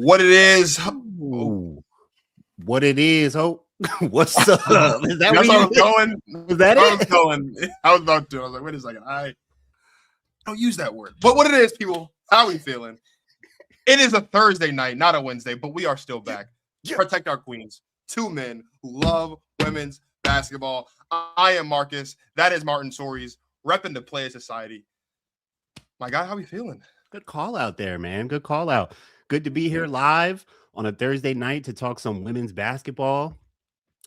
What it is. Ooh. What it is, Hope. What's up? Is that That's where I was going? Was that I it? was going. I was about to. I was like, wait a second. I don't use that word. But what it is, people, how we feeling? It is a Thursday night, not a Wednesday, but we are still back. Protect our queens. Two men who love women's basketball. I am Marcus. That is Martin Soaries, repping the Player Society. My God, how we feeling? Good call out there, man. Good call out. Good to be here live on a Thursday night to talk some women's basketball.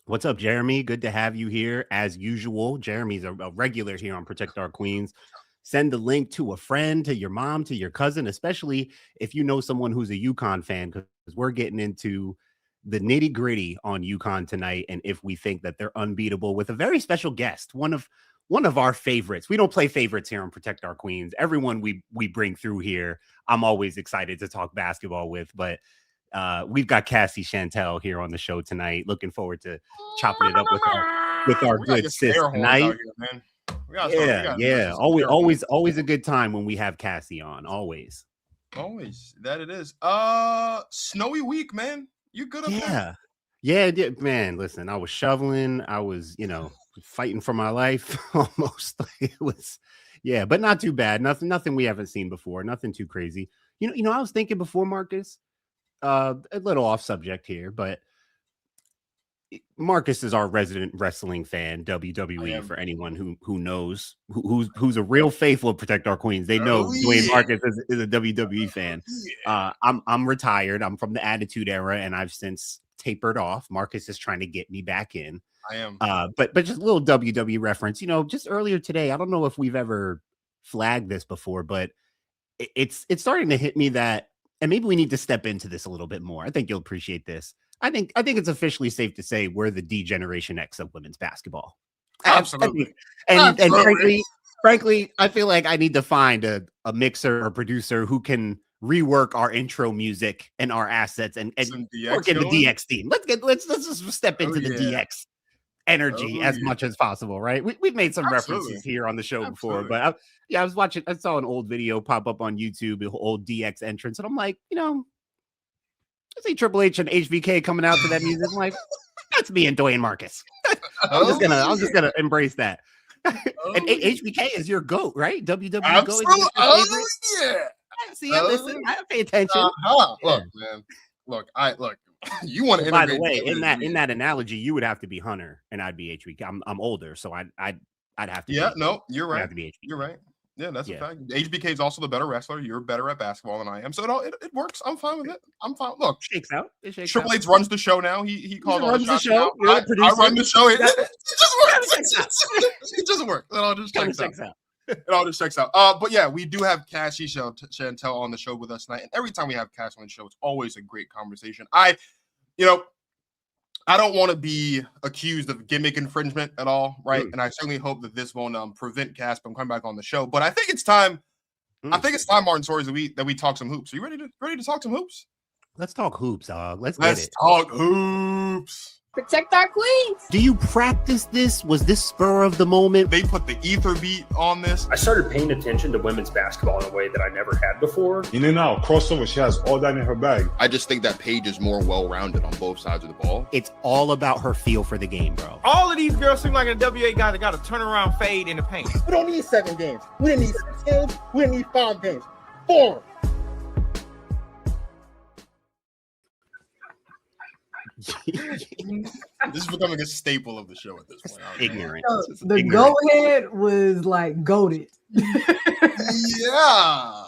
What's up, Jeremy? Good to have you here as usual. Jeremy's a regular here on Protect Our Queens. Send the link to a friend, to your mom, to your cousin, especially if you know someone who's a UConn fan, because we're getting into the nitty gritty on UConn tonight. And if we think that they're unbeatable with a very special guest, one of our favorites. We don't play favorites here on Protect Our Queens. Everyone we bring through here, I'm always excited to talk basketball with, but we've got Cassie Chantel here on the show tonight. Looking forward to chopping it up with our good sis tonight. Yeah. Always a good time when we have Cassie on. Always that it is. Snowy week, man. You good up there? Yeah, man. Listen, I was shoveling. I was, fighting for my life almost. It was, but not too bad. Nothing we haven't seen before. Nothing too crazy. I was thinking before, Marcus. A little off subject here, but Marcus is our resident wrestling fan, WWE, for anyone who knows, who's a real faithful Protect Our Queens. They know Dwayne Marcus is a WWE fan. I'm retired. I'm from the Attitude Era, and I've since tapered off. Marcus is trying to get me back in. I am. But just a little WWE reference. Just earlier today, I don't know if we've ever flagged this before, but it's starting to hit me that, and maybe we need to step into this a little bit more. I think you'll appreciate this. I think it's officially safe to say we're the D-Generation X of women's basketball. Absolutely. And frankly, I feel like I need to find a mixer or producer who can rework our intro music and our assets and work in the DX team. Let's just step into the DX energy as much as possible, right? We've made some references here on the show before, but I was watching. I saw an old video pop up on YouTube, the old DX entrance, and I'm like, I see Triple H and HBK coming out to that music. I'm like, that's me and Dwayne Marcus. I'm just gonna embrace that. And HBK is your GOAT, right? WWE GOAT. See, listen, I pay attention. Look, man. Look. You want to? By the way, in that analogy, you would have to be Hunter, and I'd be HBK. I'm older, so I'd have to. Yeah, no, you're right. Have to be HBK. You're right. Yeah, that's a fact. HBK is also the better wrestler. You're better at basketball than I am, so it works. I'm fine with it. I'm fine. Look, it shakes out. Triple H runs the show now. He calls all the shots. Show. I run the show. It just works. It all just checks out. It all just checks out. But yeah, we do have Cassie Chantel on the show with us tonight, and every time we have Cassie on the show, it's always a great conversation. I don't want to be accused of gimmick infringement at all, right? And I certainly hope that this won't prevent Cass from coming back on the show. But I think it's time. I think it's time, Martin Soaries, that we talk some hoops. Are you ready to talk some hoops? Let's talk hoops, dog. Let's talk hoops. Protect our queens. Do you practice this? Was this spur of the moment? They put the ether beat on this. I started paying attention to women's basketball in a way that I never had before. Now, crossover, she has all that in her bag. I just think that Paige is more well-rounded on both sides of the ball. It's all about her feel for the game, bro. All of these girls seem like a WA guy that got a turnaround fade in the paint. We don't need 7 games. We didn't need 6 games. We didn't need 5 games. 4. This is becoming a staple of the show at this point. Ignorant. The go-ahead was like goated. Yeah.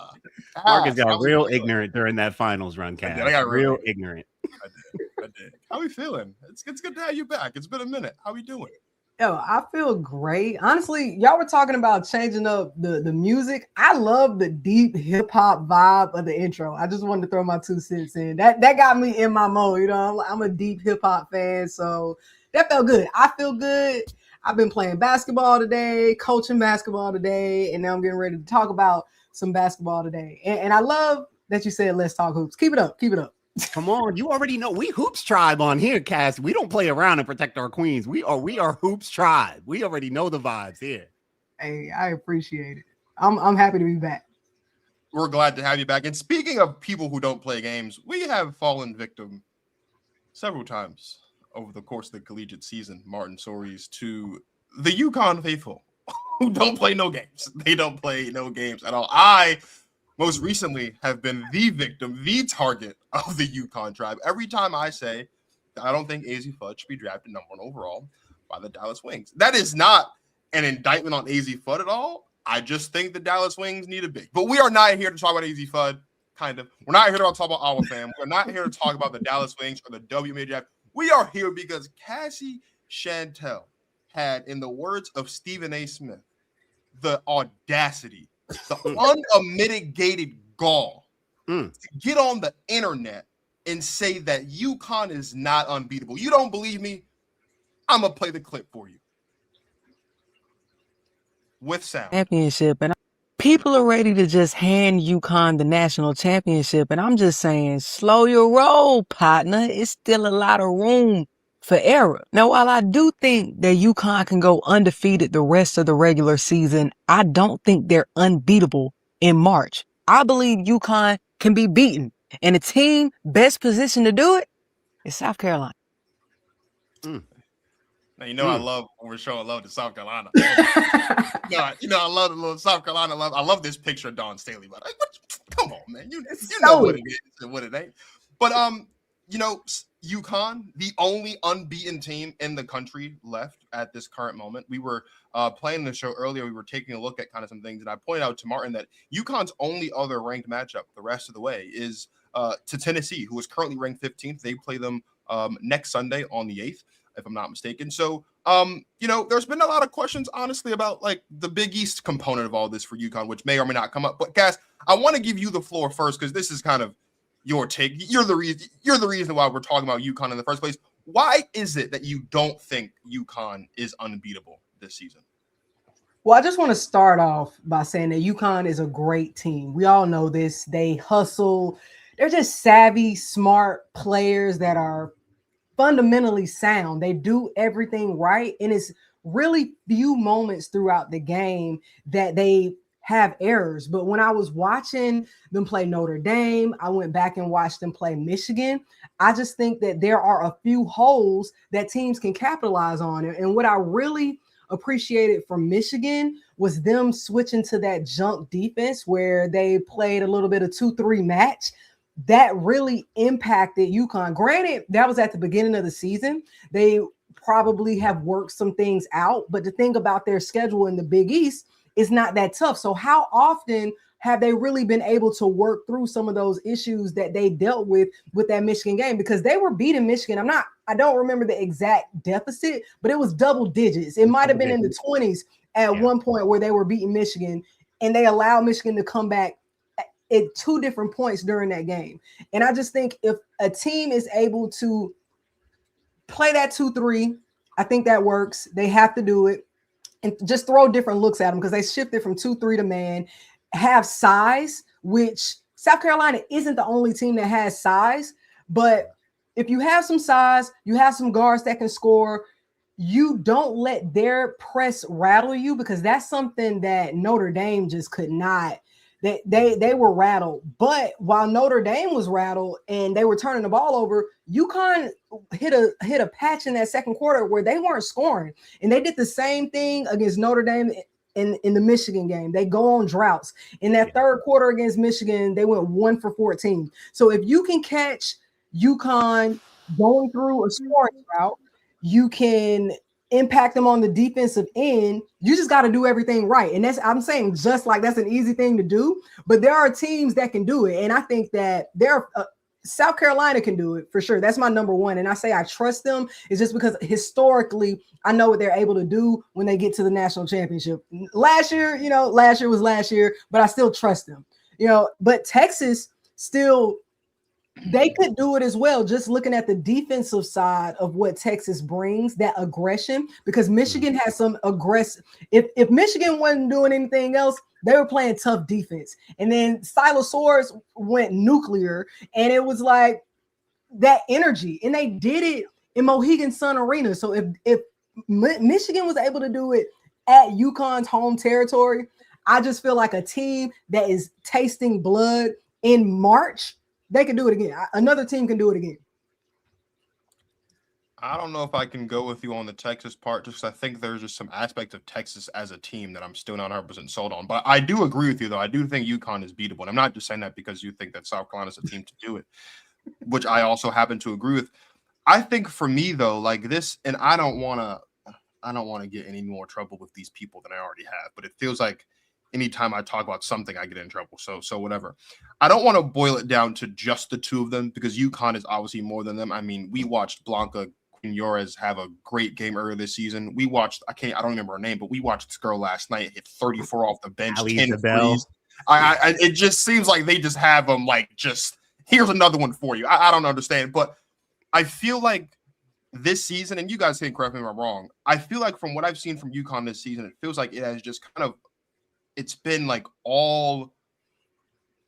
Marcus got real ignorant during that finals run, Cass. I got real ignorant. I did. How we feeling? It's good to have you back. It's been a minute. How we doing? Yo, I feel great. Honestly, y'all were talking about changing up the music. I love the deep hip hop vibe of the intro. I just wanted to throw my 2 cents in. That got me in my mode. I'm a deep hip hop fan, so that felt good. I feel good. I've been playing basketball today, coaching basketball today, and now I'm getting ready to talk about some basketball today. And I love that you said let's talk hoops. Keep it up. Keep it up. Come on, you already know we Hoops Tribe on here, Cass. We don't play around and protect our queens. We are Hoops Tribe. We already know the vibes here. Hey, I appreciate it. I'm happy to be back. We're glad to have you back. And speaking of people who don't play games, we have fallen victim several times over the course of the collegiate season, Martin Soaries, to the UConn faithful who don't play no games. They don't play no games at all. I most recently have been the victim, the target of the UConn tribe. Every time I say that I don't think AZ Fudd should be drafted number 1 overall by the Dallas Wings. That is not an indictment on AZ Fudd at all. I just think the Dallas Wings need a big. But we are not here to talk about AZ Fudd, kind of. We're not here to talk about our fam. We're not here to talk about the Dallas Wings or the WNBA draft. We are here because Cassie Chantel had, in the words of Stephen A. Smith, the audacity, the unmitigated gall to get on the internet and say that UConn is not unbeatable. You don't believe me? I'm going to play the clip for you. With sound. Championship, and people are ready to just hand UConn the national championship, and I'm just saying, slow your roll, partner. It's still a lot of room for error. Now, while I do think that UConn can go undefeated the rest of the regular season, I don't think they're unbeatable in March. I believe UConn can be beaten, and the team best positioned to do it is South Carolina. Now, I love when we're showing love to South Carolina. I love the little South Carolina love. I love this picture of Dawn Staley. But come on, man, you know what it is and what it ain't. But UConn, the only unbeaten team in the country left at this current moment. We were playing the show earlier. We were taking a look at kind of some things, and I pointed out to Martin that UConn's only other ranked matchup the rest of the way is to Tennessee, who is currently ranked 15th. They play them next Sunday on the 8th. If I'm not mistaken. So, there's been a lot of questions, honestly, about like the Big East component of all this for UConn, which may or may not come up. But Cass, I want to give you the floor first because this is kind of your take. You're the reason why we're talking about UConn in the first place. Why is it that you don't think UConn is unbeatable this season? Well, I just want to start off by saying that UConn is a great team. We all know this. They hustle. They're just savvy, smart players that are fundamentally sound. They do everything right, and it's really few moments throughout the game that they have errors. But when I was watching them play Notre Dame, I went back and watched them play Michigan. I just think that there are a few holes that teams can capitalize on. And what I really appreciated from Michigan was them switching to that jump defense where they played a little bit of 2-3 match. That really impacted UConn. Granted, that was at the beginning of the season. They probably have worked some things out, but the thing about their schedule in the Big East is not that tough. So how often have they really been able to work through some of those issues that they dealt with that Michigan game? Because they were beating Michigan. I don't remember the exact deficit, but it was double digits. It might have been in the 20s at one point where they were beating Michigan, and they allowed Michigan to come back at 2 different points during that game. And I just think if a team is able to play that 2-3, I think that works. They have to do it and just throw different looks at them because they shifted from 2-3 to man, have size, which South Carolina isn't the only team that has size. But if you have some size, you have some guards that can score, you don't let their press rattle you, because that's something that Notre Dame just could not. They were rattled. But while Notre Dame was rattled and they were turning the ball over, UConn hit a patch in that second quarter where they weren't scoring. And they did the same thing against Notre Dame in the Michigan game. They go on droughts. In that third quarter against Michigan, they went 1 for 14. So if you can catch UConn going through a scoring drought, you can impact them on the defensive end. You just got to do everything right. And I'm saying just like that's an easy thing to do, but there are teams that can do it. And I think that South Carolina can do it for sure. That's my number one. And I say I trust them is just because historically I know what they're able to do when they get to the national championship. Last year was last year, but I still trust them. But Texas still, they could do it as well, just looking at the defensive side of what Texas brings, that aggression, because Michigan has some aggressive. If Michigan wasn't doing anything else, they were playing tough defense. And then Silosaurus went nuclear, and it was like that energy. And they did it in Mohegan Sun Arena. So if Michigan was able to do it at UConn's home territory, I just feel like a team that is tasting blood in March, they can do it again. Another team can do it again. I don't know if I can go with you on the Texas part, just because I think there's just some aspects of Texas as a team that I'm still not 100% sold on. But I do agree with you, though. I do think UConn is beatable. And I'm not just saying that because you think that South Carolina is a team to do it, which I also happen to agree with. I think for me, though, like this, and I don't want to get any more trouble with these people than I already have, but it feels like anytime I talk about something, I get in trouble. So whatever. I don't want to boil it down to just the two of them because UConn is obviously more than them. I mean, we watched Blanca Quinones have a great game earlier this season. We watched, I don't remember her name, but we watched this girl last night hit 34 off the bench, 10 threes. It just seems like they just have them like just here's another one for you. I don't understand, but I feel like this season, and you guys can correct me if I'm wrong, I feel like from what I've seen from UConn this season, it feels like it has just kind of it's been like all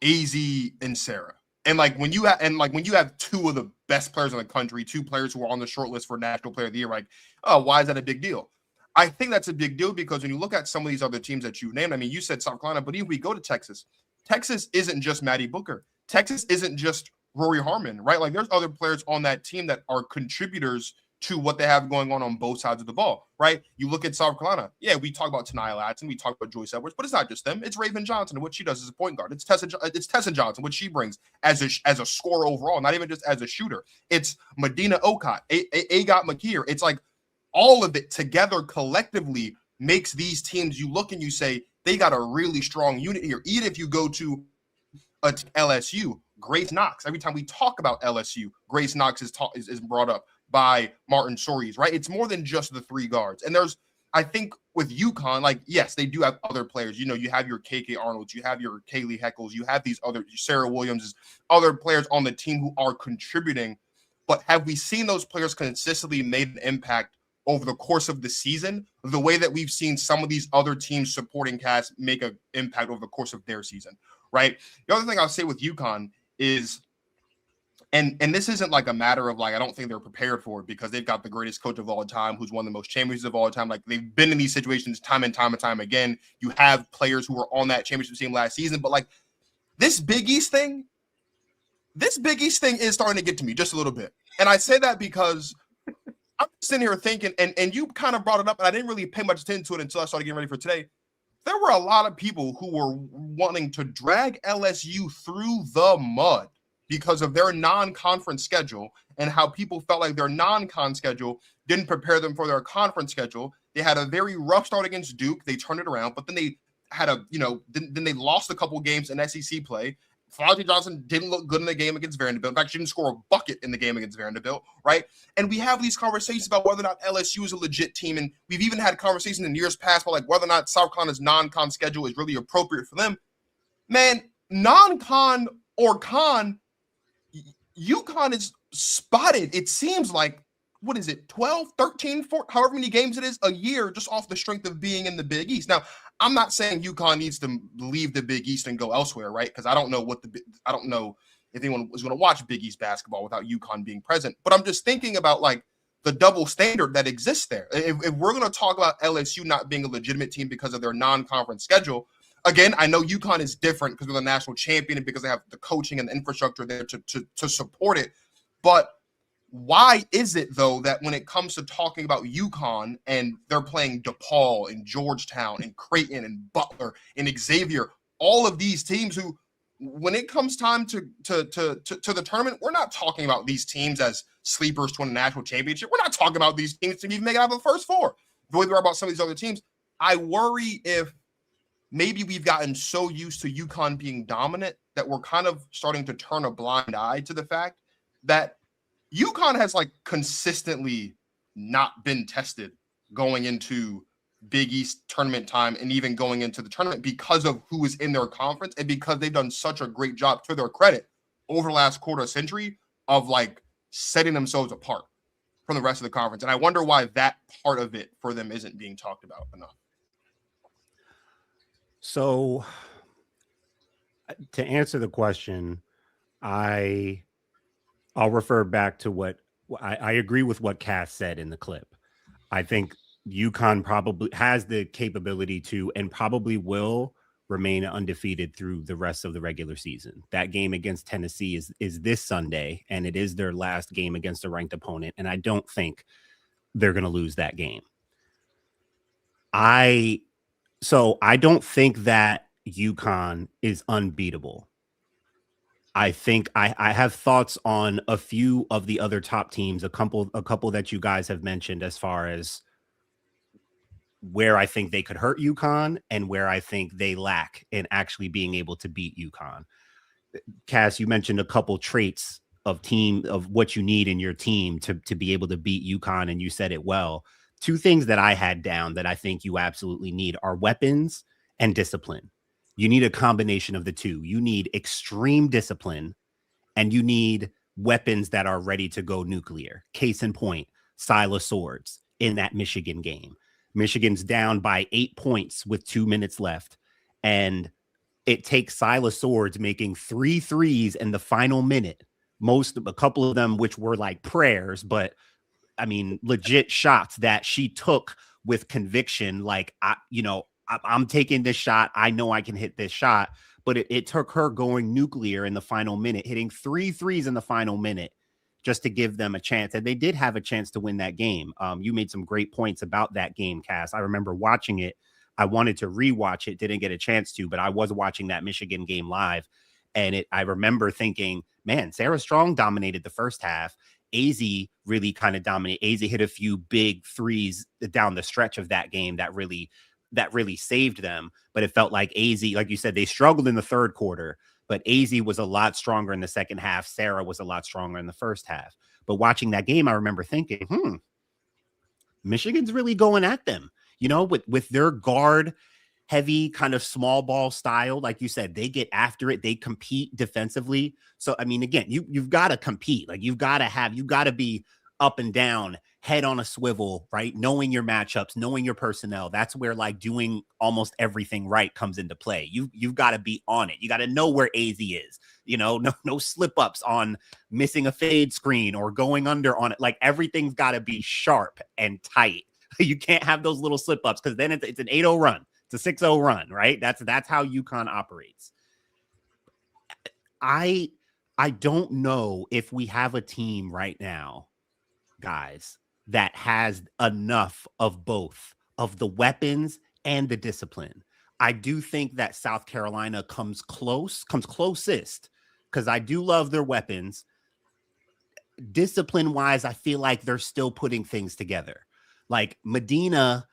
AZ and Sarah. And when you have two of the best players in the country, two players who are on the short list for National Player of the Year, like, oh, why is that a big deal? I think that's a big deal because when you look at some of these other teams that you named, I mean, you said South Carolina, but even if we go to Texas, Texas isn't just Maddie Booker. Texas isn't just Rory Harmon, right? Like there's other players on that team that are contributors to what they have going on both sides of the ball, right? You look at South Carolina. Yeah, we talk about Taniyah Latson, we talk about Joyce Edwards, but it's not just them. It's Raven Johnson and what she does as a point guard. It's Tessa Johnson, what she brings as a scorer overall, not even just as a shooter. It's Medina Okot, Agot McKeer. It's like all of it together collectively makes these teams, you look and you say, they got a really strong unit here. Even if you go to LSU, Grace Knox. Every time we talk about LSU, Grace Knox is brought up by Martin Soaries, right? It's more than just the three guards. And I think with UConn, like, yes, they do have other players. You know, you have your KK Arnolds, you have your Kaylee Heckles, you have these other Sarah Williams, other players on the team who are contributing. But have we seen those players consistently made an impact over the course of the season, the way that we've seen some of these other teams supporting cast make an impact over the course of their season, right? The other thing I'll say with UConn is, and this isn't like a matter of like, I don't think they're prepared for it because they've got the greatest coach of all time, who's won the most championships of all time. Like they've been in these situations time and time again. You have players who were on that championship team last season, but like this Big East thing is starting to get to me just a little bit. And I say that because I'm sitting here thinking, and you kind of brought it up, and I didn't really pay much attention to it until I started getting ready for today. There were a lot of people who were wanting to drag LSU through the mud because of their non-conference schedule and how people felt like their non-con schedule didn't prepare them for their conference schedule. They had a very rough start against Duke. They turned it around, but then they had then they lost a couple games in SEC play. Flauty Johnson didn't look good in the game against Vanderbilt. In fact, she didn't score a bucket in the game against Vanderbilt, right? And we have these conversations about whether or not LSU is a legit team, and we've even had conversations in years past about like whether or not South Carolina's non-con schedule is really appropriate for them. Man, non-con or con, UConn is spotted. It seems like, 12, 13, 14, however many games it is a year just off the strength of being in the Big East. Now, I'm not saying UConn needs to leave the Big East and go elsewhere, right? Because I don't know if anyone was going to watch Big East basketball without UConn being present. But I'm just thinking about like the double standard that exists there. If we're going to talk about LSU not being a legitimate team because of their non-conference schedule, again, I know UConn is different because they're the national champion and because they have the coaching and the infrastructure there to support it. But why is it, though, that when it comes to talking about UConn and they're playing DePaul and Georgetown and Creighton and Butler and Xavier, all of these teams who, when it comes time to the tournament, we're not talking about these teams as sleepers to win a national championship. We're not talking about these teams to even make it out of the first four. The way we are about some of these other teams, I worry if maybe we've gotten so used to UConn being dominant that we're kind of starting to turn a blind eye to the fact that UConn has like consistently not been tested going into Big East tournament time and even going into the tournament because of who is in their conference and because they've done such a great job, to their credit, over the last quarter century of like setting themselves apart from the rest of the conference. And I wonder why that part of it for them isn't being talked about enough. So to answer the question, I'll refer back to what I agree with what Cass said in the clip. I think UConn probably has the capability to and probably will remain undefeated through the rest of the regular season. That game against Tennessee is this Sunday, and it is their last game against a ranked opponent, and I don't think they're going to lose that game. So I don't think that UConn is unbeatable. I think I have thoughts on a few of the other top teams, a couple that you guys have mentioned as far as where I think they could hurt UConn and where I think they lack in actually being able to beat UConn. Cass, you mentioned a couple traits of what you need in your team to be able to beat UConn, and you said it well. Two things that I had down that I think you absolutely need are weapons and discipline. You need a combination of the two. You need extreme discipline and you need weapons that are ready to go nuclear. Case in point, Silas Swords in that Michigan game. Michigan's down by 8 points with 2 minutes left. And it takes Silas Swords making 3 threes in the final minute. A couple of them, which were like prayers, but I mean, legit shots that she took with conviction. Like, I'm taking this shot. I know I can hit this shot, but it took her going nuclear in the final minute, hitting 3 threes in the final minute just to give them a chance. And they did have a chance to win that game. You made some great points about that game, Cass. I remember watching it. I wanted to rewatch it, didn't get a chance to, but I was watching that Michigan game live. And I remember thinking, man, Sarah Strong dominated the first half. AZ really kind of dominated. AZ hit a few big threes down the stretch of that game that really saved them. But it felt like AZ, like you said, they struggled in the third quarter, but AZ was a lot stronger in the second half. Sarah was a lot stronger in the first half. But watching that game, I remember thinking, Michigan's really going at them, with their guard heavy kind of small ball style. Like you said, they get after it. They compete defensively. So, I mean, again, you've got to compete. Like you've got to be up and down, head on a swivel, right? Knowing your matchups, knowing your personnel. That's where like doing almost everything right comes into play. You've got to be on it. You got to know where AZ is, no slip ups on missing a fade screen or going under on it. Like everything's got to be sharp and tight. You can't have those little slip ups because then it's an 8-0 run. It's a 6-0 run, right? That's how UConn operates. I don't know if we have a team right now, guys, that has enough of both, of the weapons and the discipline. I do think that South Carolina comes closest, because I do love their weapons. Discipline-wise, I feel like they're still putting things together. Like Medina,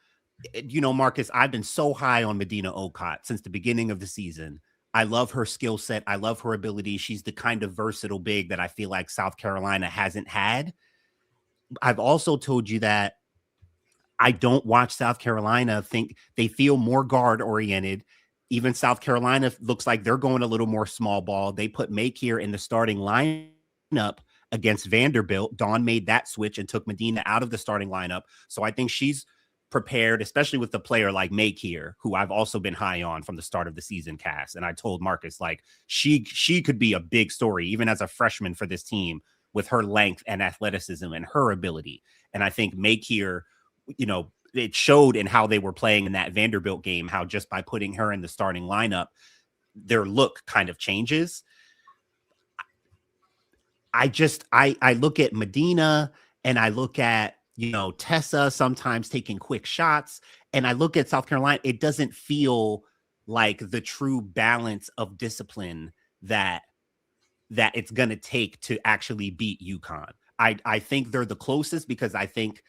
Marcus, I've been so high on Medina Okot since the beginning of the season. I love her skill set. I love her ability. She's the kind of versatile big that I feel like South Carolina hasn't had. I've also told you that I don't watch South Carolina. Think they feel more guard oriented. Even South Carolina looks like they're going a little more small ball. They put Makir in the starting lineup against Vanderbilt. Dawn made that switch and took Medina out of the starting lineup. So I think she's prepared, especially with the player like Makir, who I've also been high on from the start of the season, Cass. And I told Marcus, like, she could be a big story, even as a freshman for this team, with her length and athleticism and her ability. And I think Makir, it showed in how they were playing in that Vanderbilt game, how just by putting her in the starting lineup, their look kind of changes. I look at Medina and I look at, Tessa sometimes taking quick shots. And I look at South Carolina, it doesn't feel like the true balance of discipline that it's going to take to actually beat UConn. I think they're the closest because I think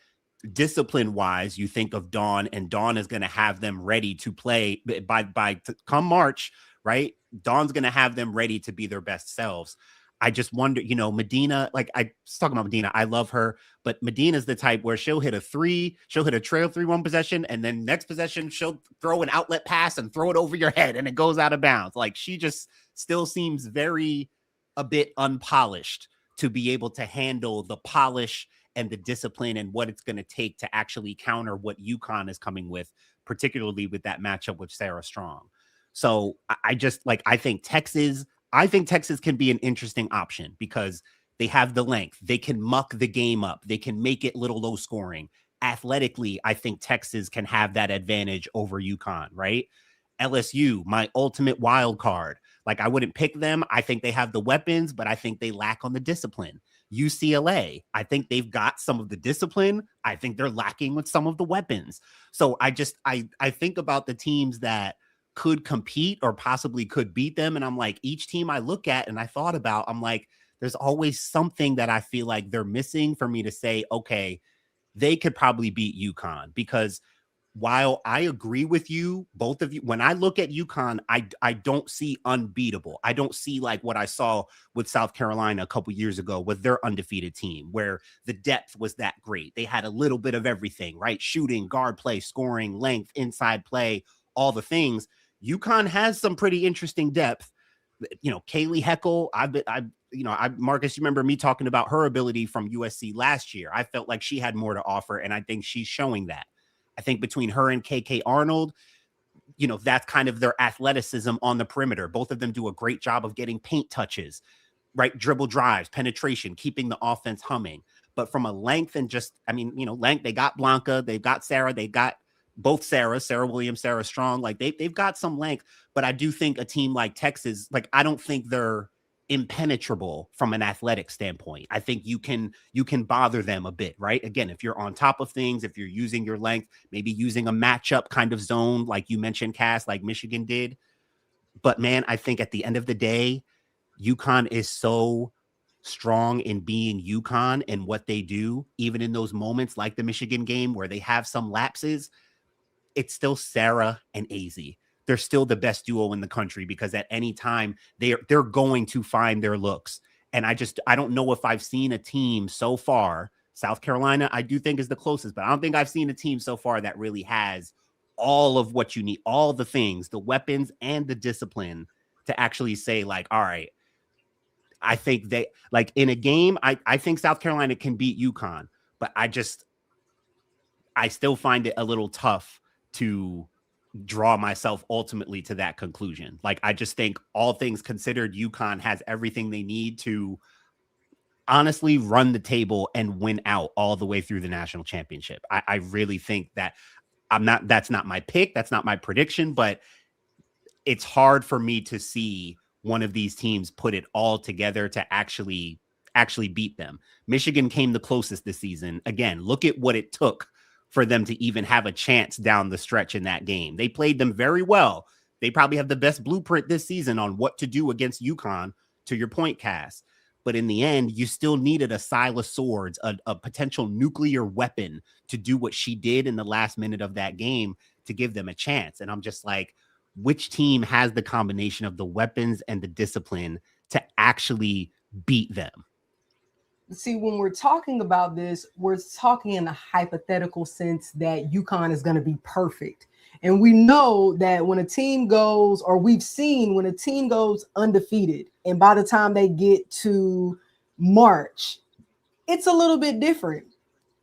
discipline wise, you think of Dawn, and Dawn is going to have them ready to play by come March, right? Dawn's going to have them ready to be their best selves. I just wonder, Medina, like I was talking about Medina, I love her, but Medina's the type where she'll hit a trail 3-1 possession, and then next possession, she'll throw an outlet pass and throw it over your head and it goes out of bounds. Like she just still seems a bit unpolished to be able to handle the polish and the discipline and what it's going to take to actually counter what UConn is coming with, particularly with that matchup with Sarah Strong. So I think Texas can be an interesting option because they have the length. They can muck the game up. They can make it little low scoring. Athletically, I think Texas can have that advantage over UConn, right? LSU, my ultimate wild card. Like, I wouldn't pick them. I think they have the weapons, but I think they lack on the discipline. UCLA, I think they've got some of the discipline. I think they're lacking with some of the weapons. So I think about the teams that could compete or possibly could beat them. And I'm like, each team I look at and I thought about, I'm like, there's always something that I feel like they're missing for me to say, okay, they could probably beat UConn. Because while I agree with you, both of you, when I look at UConn, I don't see unbeatable. I don't see like what I saw with South Carolina a couple years ago with their undefeated team, where the depth was that great. They had a little bit of everything, right? Shooting, guard play, scoring, length, inside play, all the things. UConn has some pretty interesting depth. You know, Kaylee Heckle, Marcus, you remember me talking about her ability from USC last year. I felt like she had more to offer, and I think she's showing that. I think between her and KK Arnold, you know, that's kind of their athleticism on the perimeter. Both of them do a great job of getting paint touches, right? Dribble drives, penetration, keeping the offense humming. But from a length and just, I mean, you know, length, they got Blanca, they've got Sarah, they got both Sarah Williams, Sarah Strong. Like they've got some length, but I do think a team like Texas, like, I don't think they're impenetrable from an athletic standpoint. I think you can bother them a bit, right? Again, if you're on top of things, if you're using your length, maybe using a matchup kind of zone, like you mentioned, Cass, like Michigan did. But man, I think at the end of the day, UConn is so strong in being UConn and what they do, even in those moments like the Michigan game where they have some lapses. It's still Sarah and AZ. They're still the best duo in the country, because at any time they're going to find their looks. And I don't know if I've seen a team so far. South Carolina, I do think, is the closest, but I don't think I've seen a team so far that really has all of what you need, all the things, the weapons and the discipline to actually say, like, all right, I think they, like, in a game, I think South Carolina can beat UConn, but I still find it a little tough to draw myself ultimately to that conclusion. Like, I just think, all things considered, UConn has everything they need to honestly run the table and win out all the way through the national championship. I really think that that's not my pick. That's not my prediction, but it's hard for me to see one of these teams put it all together to actually beat them. Michigan came the closest this season. Again, look at what it took for them to even have a chance down the stretch in that game. They played them very well. They probably have the best blueprint this season on what to do against UConn, to your point, Cass. But in the end, you still needed a Silas Swords, a potential nuclear weapon, to do what she did in the last minute of that game to give them a chance. And I'm just like, which team has the combination of the weapons and the discipline to actually beat them? See, when we're talking about this, we're talking in a hypothetical sense that UConn is going to be perfect. And we know that when a team goes, or we've seen when a team goes undefeated, and by the time they get to March, it's a little bit different.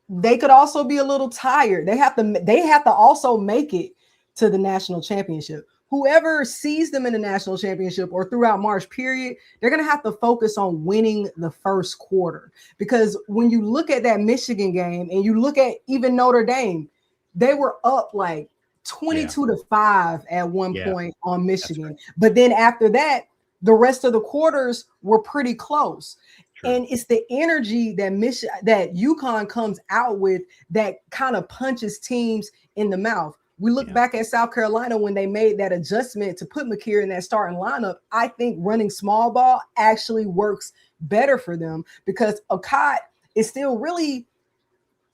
They could also be a little tired. They have to also make it to the national championship. Whoever sees them in the national championship or throughout March period, they're going to have to focus on winning the first quarter. Because when you look at that Michigan game and you look at even Notre Dame, they were up like 22-5 at one point on Michigan. Right. But then after that, the rest of the quarters were pretty close. True. And it's the energy that UConn comes out with that kind of punches teams in the mouth. We look back at South Carolina when they made that adjustment to put McKeer in that starting lineup. I think running small ball actually works better for them, because Okot is still really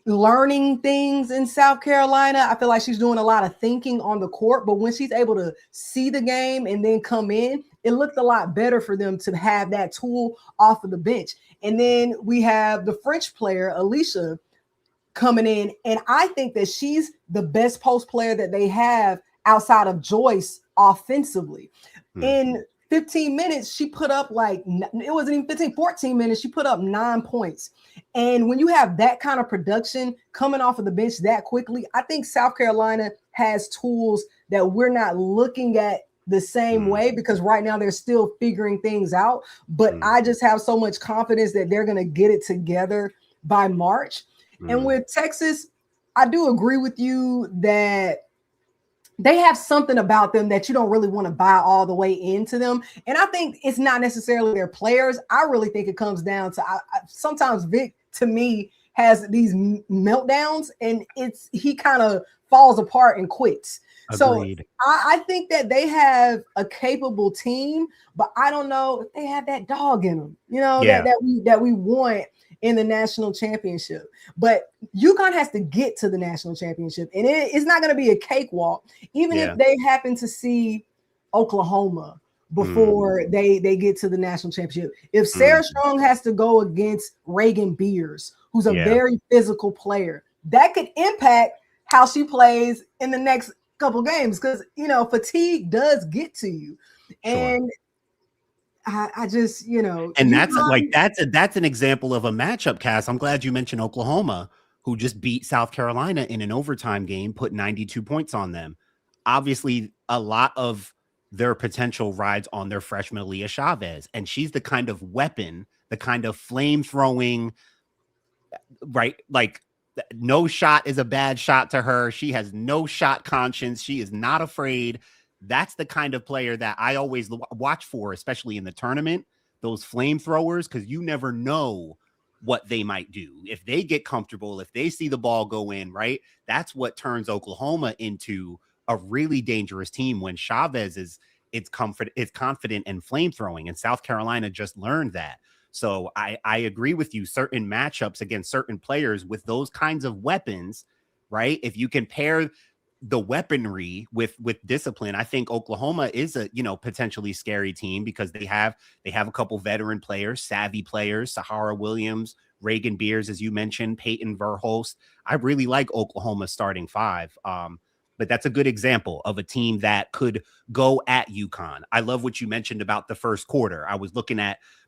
learning things in South Carolina. I feel like she's doing a lot of thinking on the court, but when she's able to see the game and then come in, it looked a lot better for them to have that tool off of the bench. And then we have the French player, Alicia, coming in, and I think that she's the best post player that they have outside of Joyce offensively. In 15 minutes, she put up it wasn't even 15, 14 minutes, she put up 9 points. And when you have that kind of production coming off of the bench that quickly, I think South Carolina has tools that we're not looking at the same way, because right now they're still figuring things out. But I just have so much confidence that they're going to get it together by March. And with Texas, I do agree with you that they have something about them that you don't really want to buy all the way into them. And I think it's not necessarily their players. I really think it comes down to sometimes Vic, to me, has these meltdowns, and he kind of falls apart and quits. Agreed. So I think that they have a capable team, but I don't know if they have that dog in them, that we want in the national championship. But UConn has to get to the national championship, and it's not going to be a cakewalk, even if they happen to see Oklahoma before they get to the national championship. If Sarah Strong has to go against Reagan Beers, who's a very physical player, that could impact how she plays in the next couple games, because fatigue does get to you. And I just, and that's an example of a matchup, Cass. I'm glad you mentioned Oklahoma, who just beat South Carolina in an overtime game, put 92 points on them. Obviously, a lot of their potential rides on their freshman Aaliyah Chavez, and she's the kind of weapon, the kind of flame throwing, right? Like, no shot is a bad shot to her. She has no shot conscience. She is not afraid. That's the kind of player that I always watch for, especially in the tournament, those flamethrowers, because you never know what they might do. If they get comfortable, if they see the ball go in, right? That's what turns Oklahoma into a really dangerous team, when Chavez is confident and flamethrowing, and South Carolina just learned that. So I agree with you. Certain matchups against certain players with those kinds of weapons, right? If you can pair the weaponry with discipline, I think Oklahoma is a potentially scary team, because they have a couple veteran players, savvy players, Sahara Williams, Reagan Beers, as you mentioned, Peyton Verhulst. I really like Oklahoma's starting five. But that's a good example of a team that could go at UConn. I love what you mentioned about the first quarter. I was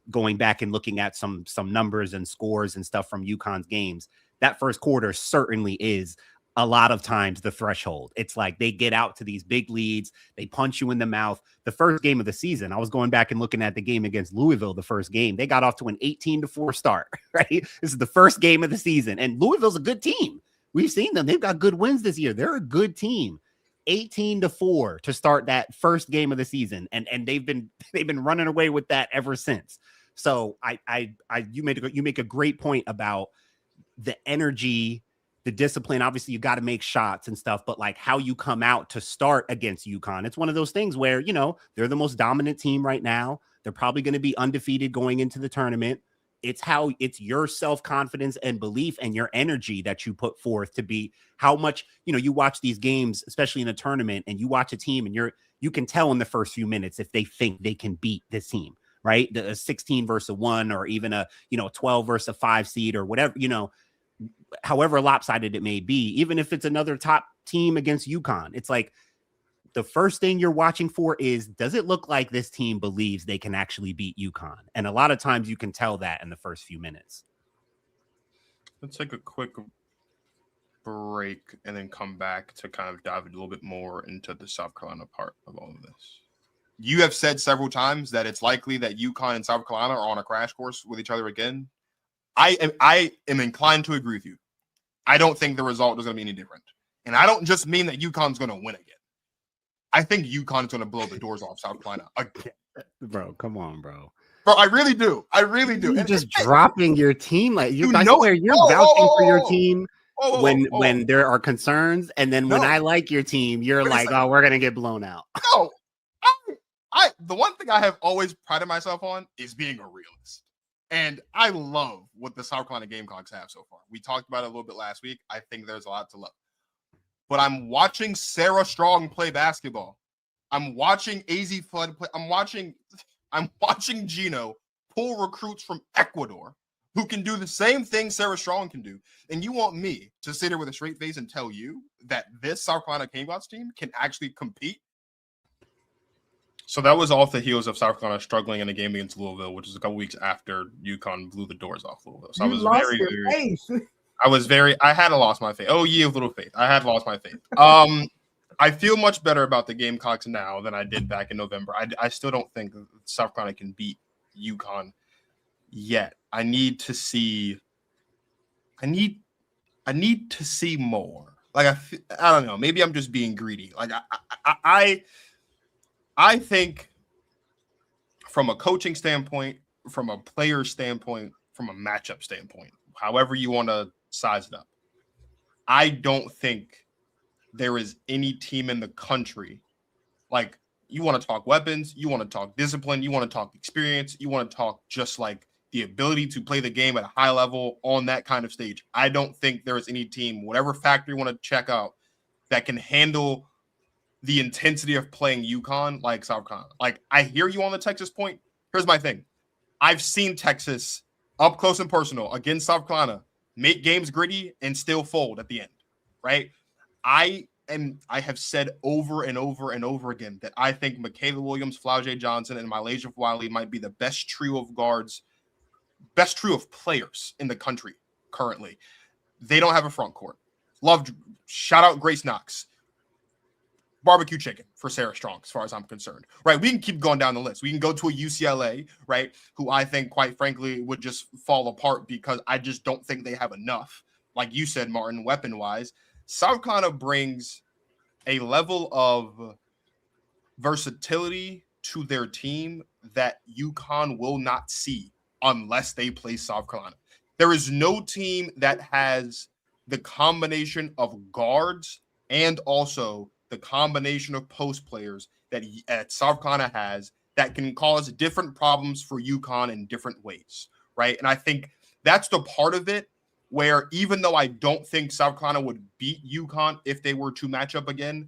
going back and looking at some numbers and scores and stuff from UConn's games. That first quarter certainly is a lot of times the threshold. It's like they get out to these big leads. They punch you in the mouth. The first game of the season, I was going back and looking at the game against Louisville, the first game. They got off to an 18-4 start, right? This is the first game of the season, and Louisville's a good team. We've seen them. They've got good wins this year. They're a good team. 18-4 to start that first game of the season. And they've been running away with that ever since. So you make a great point about the energy, the discipline. Obviously, you got to make shots and stuff, but like how you come out to start against UConn. It's one of those things where, they're the most dominant team right now. They're probably going to be undefeated going into the tournament. It's your self-confidence and belief and your energy that you put forth to be how much, you watch these games, especially in a tournament, and you watch a team and you can tell in the first few minutes if they think they can beat this team, right? A 16 versus 1, or even a 12 versus a 5 seed, or whatever, however lopsided it may be, even if it's another top team against UConn. It's like, the first thing you're watching for is, does it look like this team believes they can actually beat UConn? And a lot of times you can tell that in the first few minutes. Let's take a quick break and then come back to kind of dive a little bit more into the South Carolina part of all of this. You have said several times that it's likely that UConn and South Carolina are on a crash course with each other again. I am inclined to agree with you. I don't think the result is going to be any different. And I don't just mean that UConn's going to win again. I think UConn is going to blow the doors off South Carolina again. Bro, come on, bro. Bro, I really do. You're just dropping your team. Like, you're vouching for your team when there are concerns. And then when I like your team, you're like, oh, we're going to get blown out. No. The one thing I have always prided myself on is being a realist. And I love what the South Carolina Gamecocks have so far. We talked about it a little bit last week. I think there's a lot to love. But I'm watching Sarah Strong play basketball. I'm watching AZ Flood play. I'm watching Gino pull recruits from Ecuador who can do the same thing Sarah Strong can do. And you want me to sit here with a straight face and tell you that this South Carolina Gamecocks team can actually compete? So that was off the heels of South Carolina struggling in a game against Louisville, which is a couple weeks after UConn blew the doors off Louisville. So I had lost my faith. Oh, ye of little faith. I had lost my faith. I feel much better about the Gamecocks now than I did back in November. I still don't think South Carolina can beat UConn yet. I need to see more. Like I don't know. Maybe I'm just being greedy. Like I think from a coaching standpoint, from a player standpoint, from a matchup standpoint, however you want to size it up, I don't think there is any team in the country. Like, you want to talk weapons, you want to talk discipline, you want to talk experience, you want to talk just like the ability to play the game at a high level on that kind of stage. I don't think there is any team, whatever factor you want to check out, that can handle the intensity of playing UConn like South Carolina. Like, I hear you on the Texas point. Here's my thing. I've seen Texas up close and personal against South Carolina make games gritty and still fold at the end, right? I have said over and over and over again that I think Michaela Williams, Flau'jae Johnson, and Mylasia Wiley might be the best trio of guards, best trio of players in the country currently. They don't have a front court. Shout out Grace Knox. Barbecue chicken for Sarah Strong, as far as I'm concerned, right? We can keep going down the list. We can go to a UCLA, right, who I think, quite frankly, would just fall apart because I just don't think they have enough. Like you said, Martin, weapon-wise, South Carolina brings a level of versatility to their team that UConn will not see unless they play South Carolina. There is no team that has the combination of guards and also the combination of post players that South Carolina has that can cause different problems for UConn in different ways, right? And I think that's the part of it where, even though I don't think South Carolina would beat UConn if they were to match up again,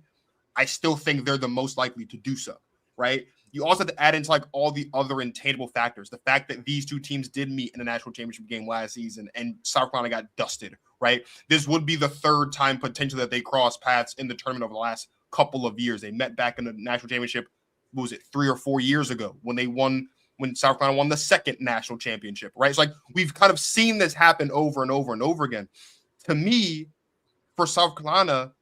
I still think they're the most likely to do so, right? You also have to add into like all the other intangible factors. The fact that these two teams did meet in a national championship game last season and South Carolina got dusted, right? This would be the third time potentially that they crossed paths in the tournament over the last couple of years. They met back in the national championship, what was it, 3 or 4 years ago when South Carolina won the second national championship, right? It's like we've kind of seen this happen over and over and over again. To me, for South Carolina,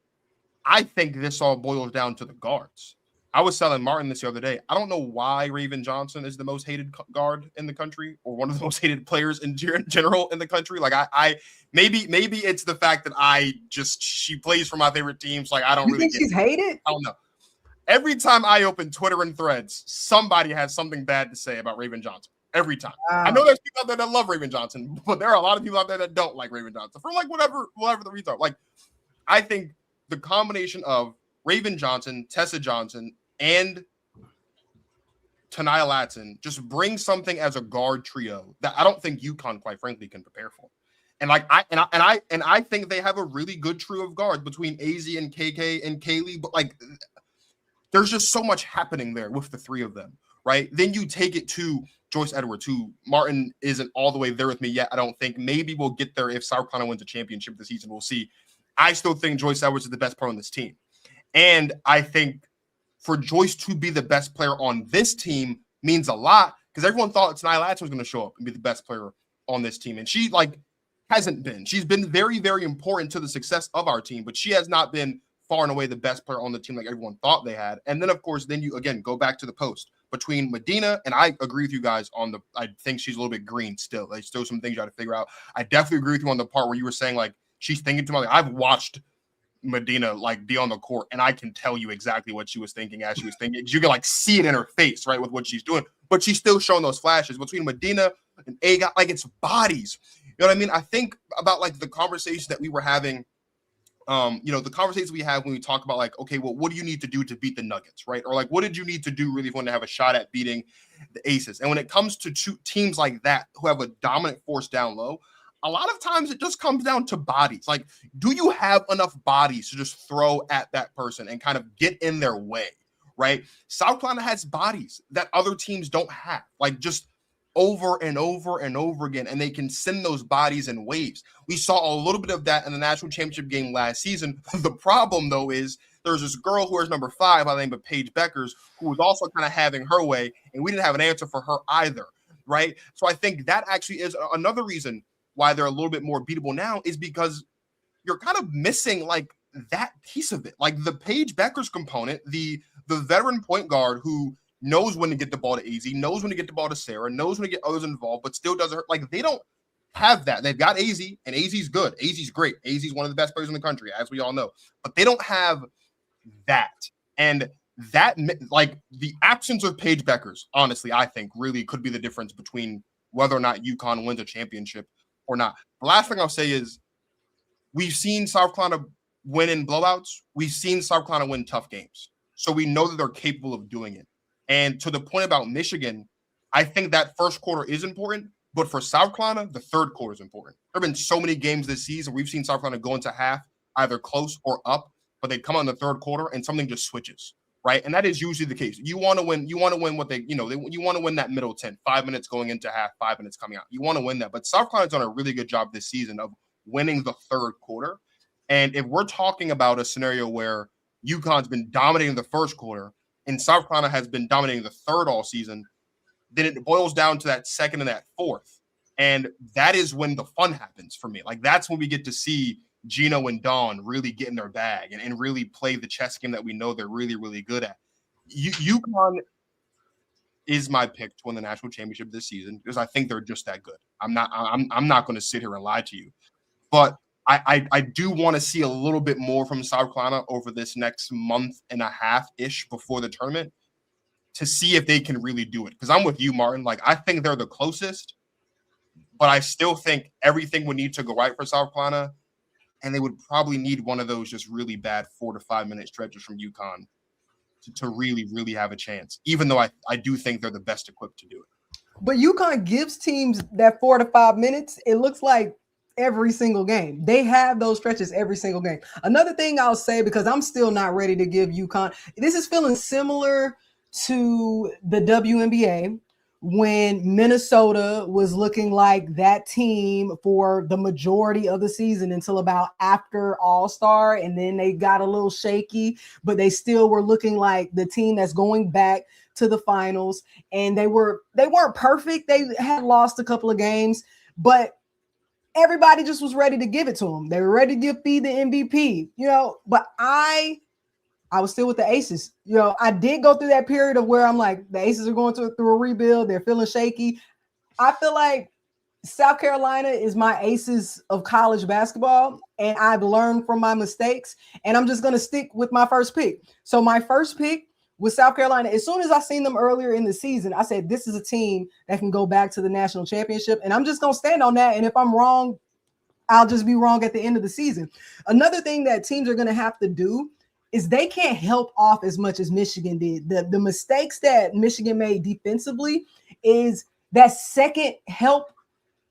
I think this all boils down to the guards. I was telling Martin this the other day. I don't know why Raven Johnson is the most hated guard in the country, or one of the most hated players in general in the country. Like I maybe it's the fact that she plays for my favorite teams. Like I don't really think she's hated. I don't know. Every time I open Twitter and Threads, somebody has something bad to say about Raven Johnson. Every time. I know there's people out there that love Raven Johnson, but there are a lot of people out there that don't like Raven Johnson for like whatever the reasons are. Like, I think the combination of Raven Johnson, Tessa Johnson, and Tanaya Latson just brings something as a guard trio that I don't think UConn, quite frankly, can prepare for. And like I think they have a really good trio of guards between AZ and KK and Kaylee, but like there's just so much happening there with the three of them, right? Then you take it to Joyce Edwards, who Martin isn't all the way there with me yet. I don't think. Maybe we'll get there if South Carolina wins a championship this season. We'll see. I still think Joyce Edwards is the best player on this team. And I think for Joyce to be the best player on this team means a lot, because everyone thought Tanaya Latson was going to show up and be the best player on this team. And she hasn't been. She's been very, very important to the success of our team, but she has not been far and away the best player on the team like everyone thought they had. And then, of course, you again go back to the post between Medina, and I agree with you guys on I think she's a little bit green still. There's still some things you got to figure out. I definitely agree with you on the part where you were saying like she's thinking too much. I've watched Medina be on the court, and I can tell you exactly what she was thinking as she was thinking. You can see it in her face, right, with what she's doing. But she's still showing those flashes between Medina and Aga. Like, it's bodies. You know what I mean? I think about the conversations that we were having. The conversations we have when we talk about okay, well, what do you need to do to beat the Nuggets, right? Or what did you need to do really if you want to have a shot at beating the Aces? And when it comes to teams like that who have a dominant force down low, a lot of times it just comes down to bodies. Like, do you have enough bodies to just throw at that person and kind of get in their way, right? South Carolina has bodies that other teams don't have, just over and over and over again, and they can send those bodies in waves. We saw a little bit of that in the national championship game last season. The problem, though, is there's this girl who wears number 5 by the name of Paige Beckers, who was also kind of having her way, and we didn't have an answer for her either, right? So I think that actually is another reason why they're a little bit more beatable now, is because you're kind of missing that piece of it. The Paige Beckers component, the veteran point guard who knows when to get the ball to AZ, knows when to get the ball to Sarah, knows when to get others involved, but still doesn't hurt. They don't have that. They've got AZ, and AZ's good. AZ's great. AZ's one of the best players in the country, as we all know. But they don't have that. And that, like, the absence of Paige Beckers, honestly, I think really could be the difference between whether or not UConn wins a championship or not. The last thing I'll say is we've seen South Carolina win in blowouts. We've seen South Carolina win tough games. So we know that they're capable of doing it. And to the point about Michigan, I think that first quarter is important. But for South Carolina, the third quarter is important. There have been so many games this season. We've seen South Carolina go into half either close or up, but they come out in the third quarter and something just switches, right? And that is usually the case. You want to win. You want to win what you want to win that middle 10, 5 minutes going into half, 5 minutes coming out. You want to win that. But South Carolina's done a really good job this season of winning the third quarter. And if we're talking about a scenario where UConn's been dominating the first quarter and South Carolina has been dominating the third all season, then it boils down to that second and that fourth. And that is when the fun happens for me. Like, that's when we get to see Gino and Dawn really get in their bag and really play the chess game that we know they're really, really good at. UConn is my pick to win the national championship this season because I think they're just that good. I'm not going to sit here and lie to you. But I do want to see a little bit more from South Carolina over this next month and a half-ish before the tournament to see if they can really do it. Because I'm with you, Martin. Like, I think they're the closest, but I still think everything would need to go right for South Carolina, and they would probably need one of those just really bad 4 to 5 minute stretches from UConn to really, really have a chance, even though I do think they're the best equipped to do it. But UConn gives teams that 4 to 5 minutes. It looks like every single game. They have those stretches every single game. Another thing I'll say, because I'm still not ready to give UConn, this is feeling similar to the WNBA when Minnesota was looking like that team for the majority of the season until about after All-Star, and then they got a little shaky, but they still were looking like the team that's going back to the finals. And they weren't perfect. They had lost a couple of games, but everybody just was ready to give it to them. They were ready to give Fee the MVP, but I was still with the Aces. I did go through that period of where I'm like, the Aces are going through a rebuild. They're feeling shaky. I feel like South Carolina is my Aces of college basketball, and I've learned from my mistakes, and I'm just going to stick with my first pick. So my first pick was South Carolina. As soon as I seen them earlier in the season, I said, this is a team that can go back to the national championship, and I'm just going to stand on that. And if I'm wrong, I'll just be wrong at the end of the season. Another thing that teams are going to have to do is they can't help off as much as Michigan did. The mistakes that Michigan made defensively is that second help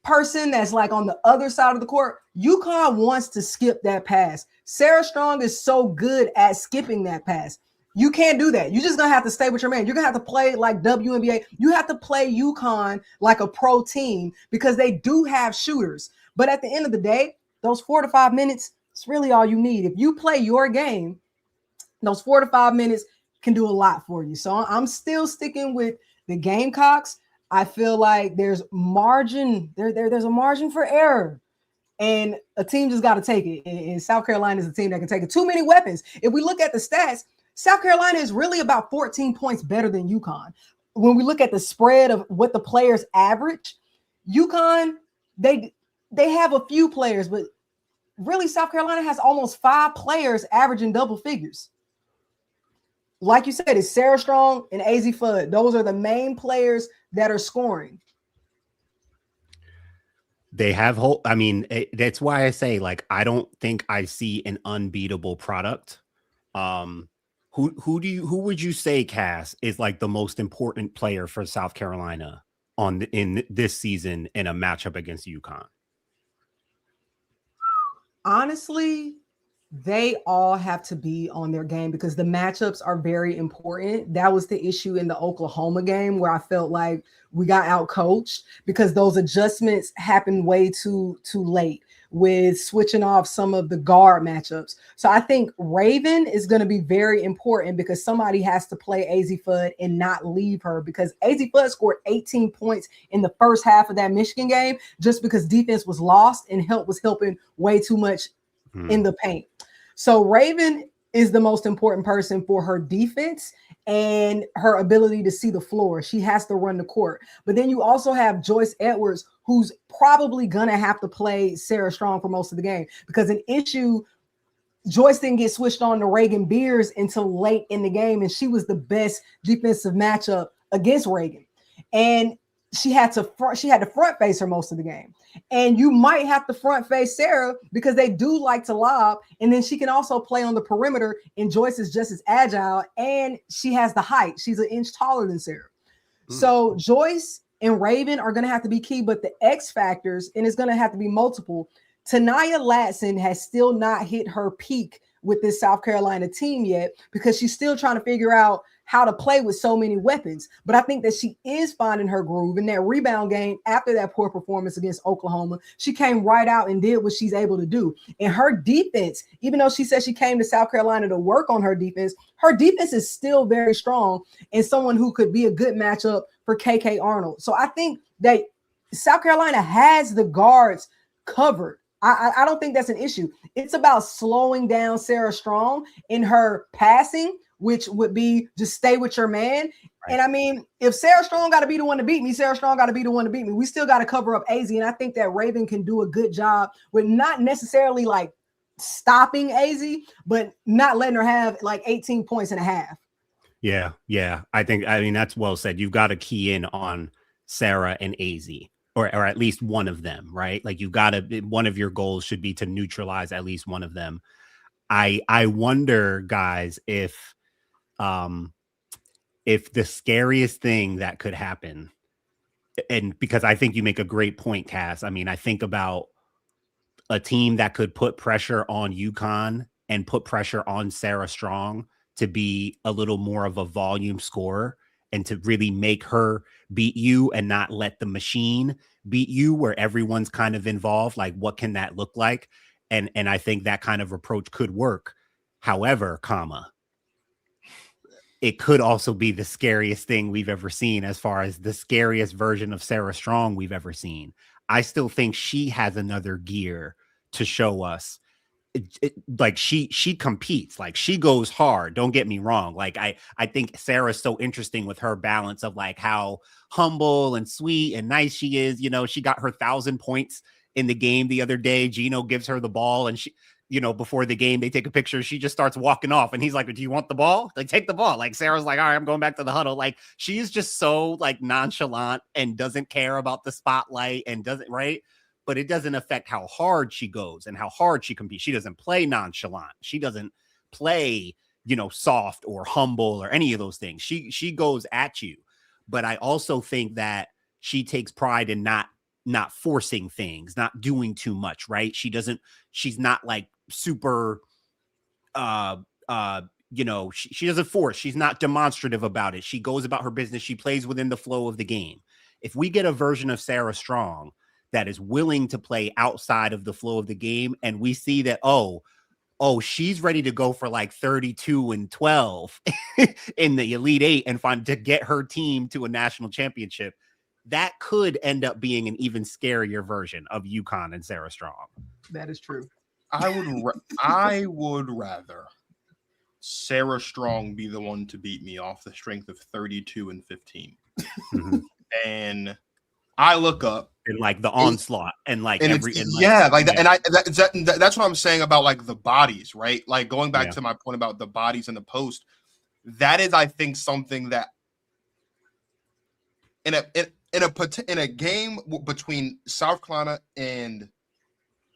person that's like on the other side of the court. UConn wants to skip that pass. Sarah Strong is so good at skipping that pass. You can't do that. You're just going to have to stay with your man. You're going to have to play like WNBA. You have to play UConn like a pro team because they do have shooters. But at the end of the day, those 4 to 5 minutes, it's really all you need. If you play your game, those 4 to 5 minutes can do a lot for you. So I'm still sticking with the Gamecocks. I feel like there's margin. There's a margin for error. And a team just got to take it. And South Carolina is a team that can take it. Too many weapons. If we look at the stats, South Carolina is really about 14 points better than UConn. When we look at the spread of what the players average, UConn, they have a few players, but really South Carolina has almost 5 players averaging double figures. Like you said, it's Sarah Strong and AZ Fudd. Those are the main players that are scoring. They have that's why I say, like, I don't think I see an unbeatable product. Who would you say, Cass, is like the most important player for South Carolina in this season in a matchup against UConn? Honestly, they all have to be on their game because the matchups are very important. That was the issue in the Oklahoma game where I felt like we got outcoached because those adjustments happened way too late with switching off some of the guard matchups. So I think Raven is going to be very important because somebody has to play AZ Fudd and not leave her, because AZ Fudd scored 18 points in the first half of that Michigan game just because defense was lost and help was helping way too much in the paint. So Raven is the most important person for her defense and her ability to see the floor. She has to run the court. But then you also have Joyce Edwards, who's probably going to have to play Sarah Strong for most of the game, because an issue, Joyce didn't get switched on to Reagan Beers until late in the game, and she was the best defensive matchup against Reagan. And she had to front face her most of the game. And you might have to front face Sarah because they do like to lob. And then she can also play on the perimeter. And Joyce is just as agile. And she has the height. She's an inch taller than Sarah. So Joyce and Raven are going to have to be key. But the X factors, and it's going to have to be multiple. Tanaya Latson has still not hit her peak with this South Carolina team yet, because she's still trying to figure out how to play with so many weapons. But I think that she is finding her groove in that rebound game. After that poor performance against Oklahoma, she came right out and did what she's able to do. And her defense, even though she said she came to South Carolina to work on her defense is still very strong, and someone who could be a good matchup for KK Arnold. So I think that South Carolina has the guards covered. I don't think that's an issue. It's about slowing down Sarah Strong in her passing, which would be just stay with your man. Right. And I mean, if Sarah Strong got to be the one to beat me, Sarah Strong got to be the one to beat me. We still got to cover up AZ. And I think that Raven can do a good job with not necessarily like stopping AZ, but not letting her have like 18 points and a half. Yeah. I mean, that's well said. You've got to key in on Sarah and AZ. Or at least one of them, right? Like you've got to, one of your goals should be to neutralize at least one of them. I wonder, guys, if the scariest thing that could happen, and because I think you make a great point, Cass. I mean, I think about a team that could put pressure on UConn and put pressure on Sarah Strong to be a little more of a volume scorer and to really make her beat you and not let the machine beat you, where everyone's kind of involved. Like, what can that look like? And I think that kind of approach could work. However, it could also be the scariest thing we've ever seen, as far as the scariest version of Sarah Strong we've ever seen. I still think she has another gear to show us. Like she competes, like she goes hard. Don't get me wrong. Like I think Sarah's so interesting with her balance of like how humble and sweet and nice she is. You know, she got her 1,000 points in the game the other day. Gino gives her the ball, and she, you know, before the game, they take a picture. She just starts walking off, and he's like, "Do you want the ball? Like, take the ball." Like Sarah's like, "All right, I'm going back to the huddle." Like she is just so like nonchalant and doesn't care about the spotlight and doesn't, right? But it doesn't affect how hard she goes and how hard she competes. She doesn't play nonchalant. She doesn't play, you know, soft or humble or any of those things. She goes at you. But I also think that she takes pride in not forcing things, not doing too much, right? She's not like super, you know, she doesn't force. She's not demonstrative about it. She goes about her business. She plays within the flow of the game. If we get a version of Sarah Strong that is willing to play outside of the flow of the game, and we see that, oh, she's ready to go for like 32-12 in the Elite Eight and to get her team to a national championship, that could end up being an even scarier version of UConn and Sarah Strong. That is true. I would rather Sarah Strong be the one to beat me off the strength of 32-15. Mm-hmm. And I look up and like the onslaught and like and every and that's what I'm saying about like the bodies, right? Like going back to my point about the bodies in the post, that is, I think, something that in a game between South Carolina and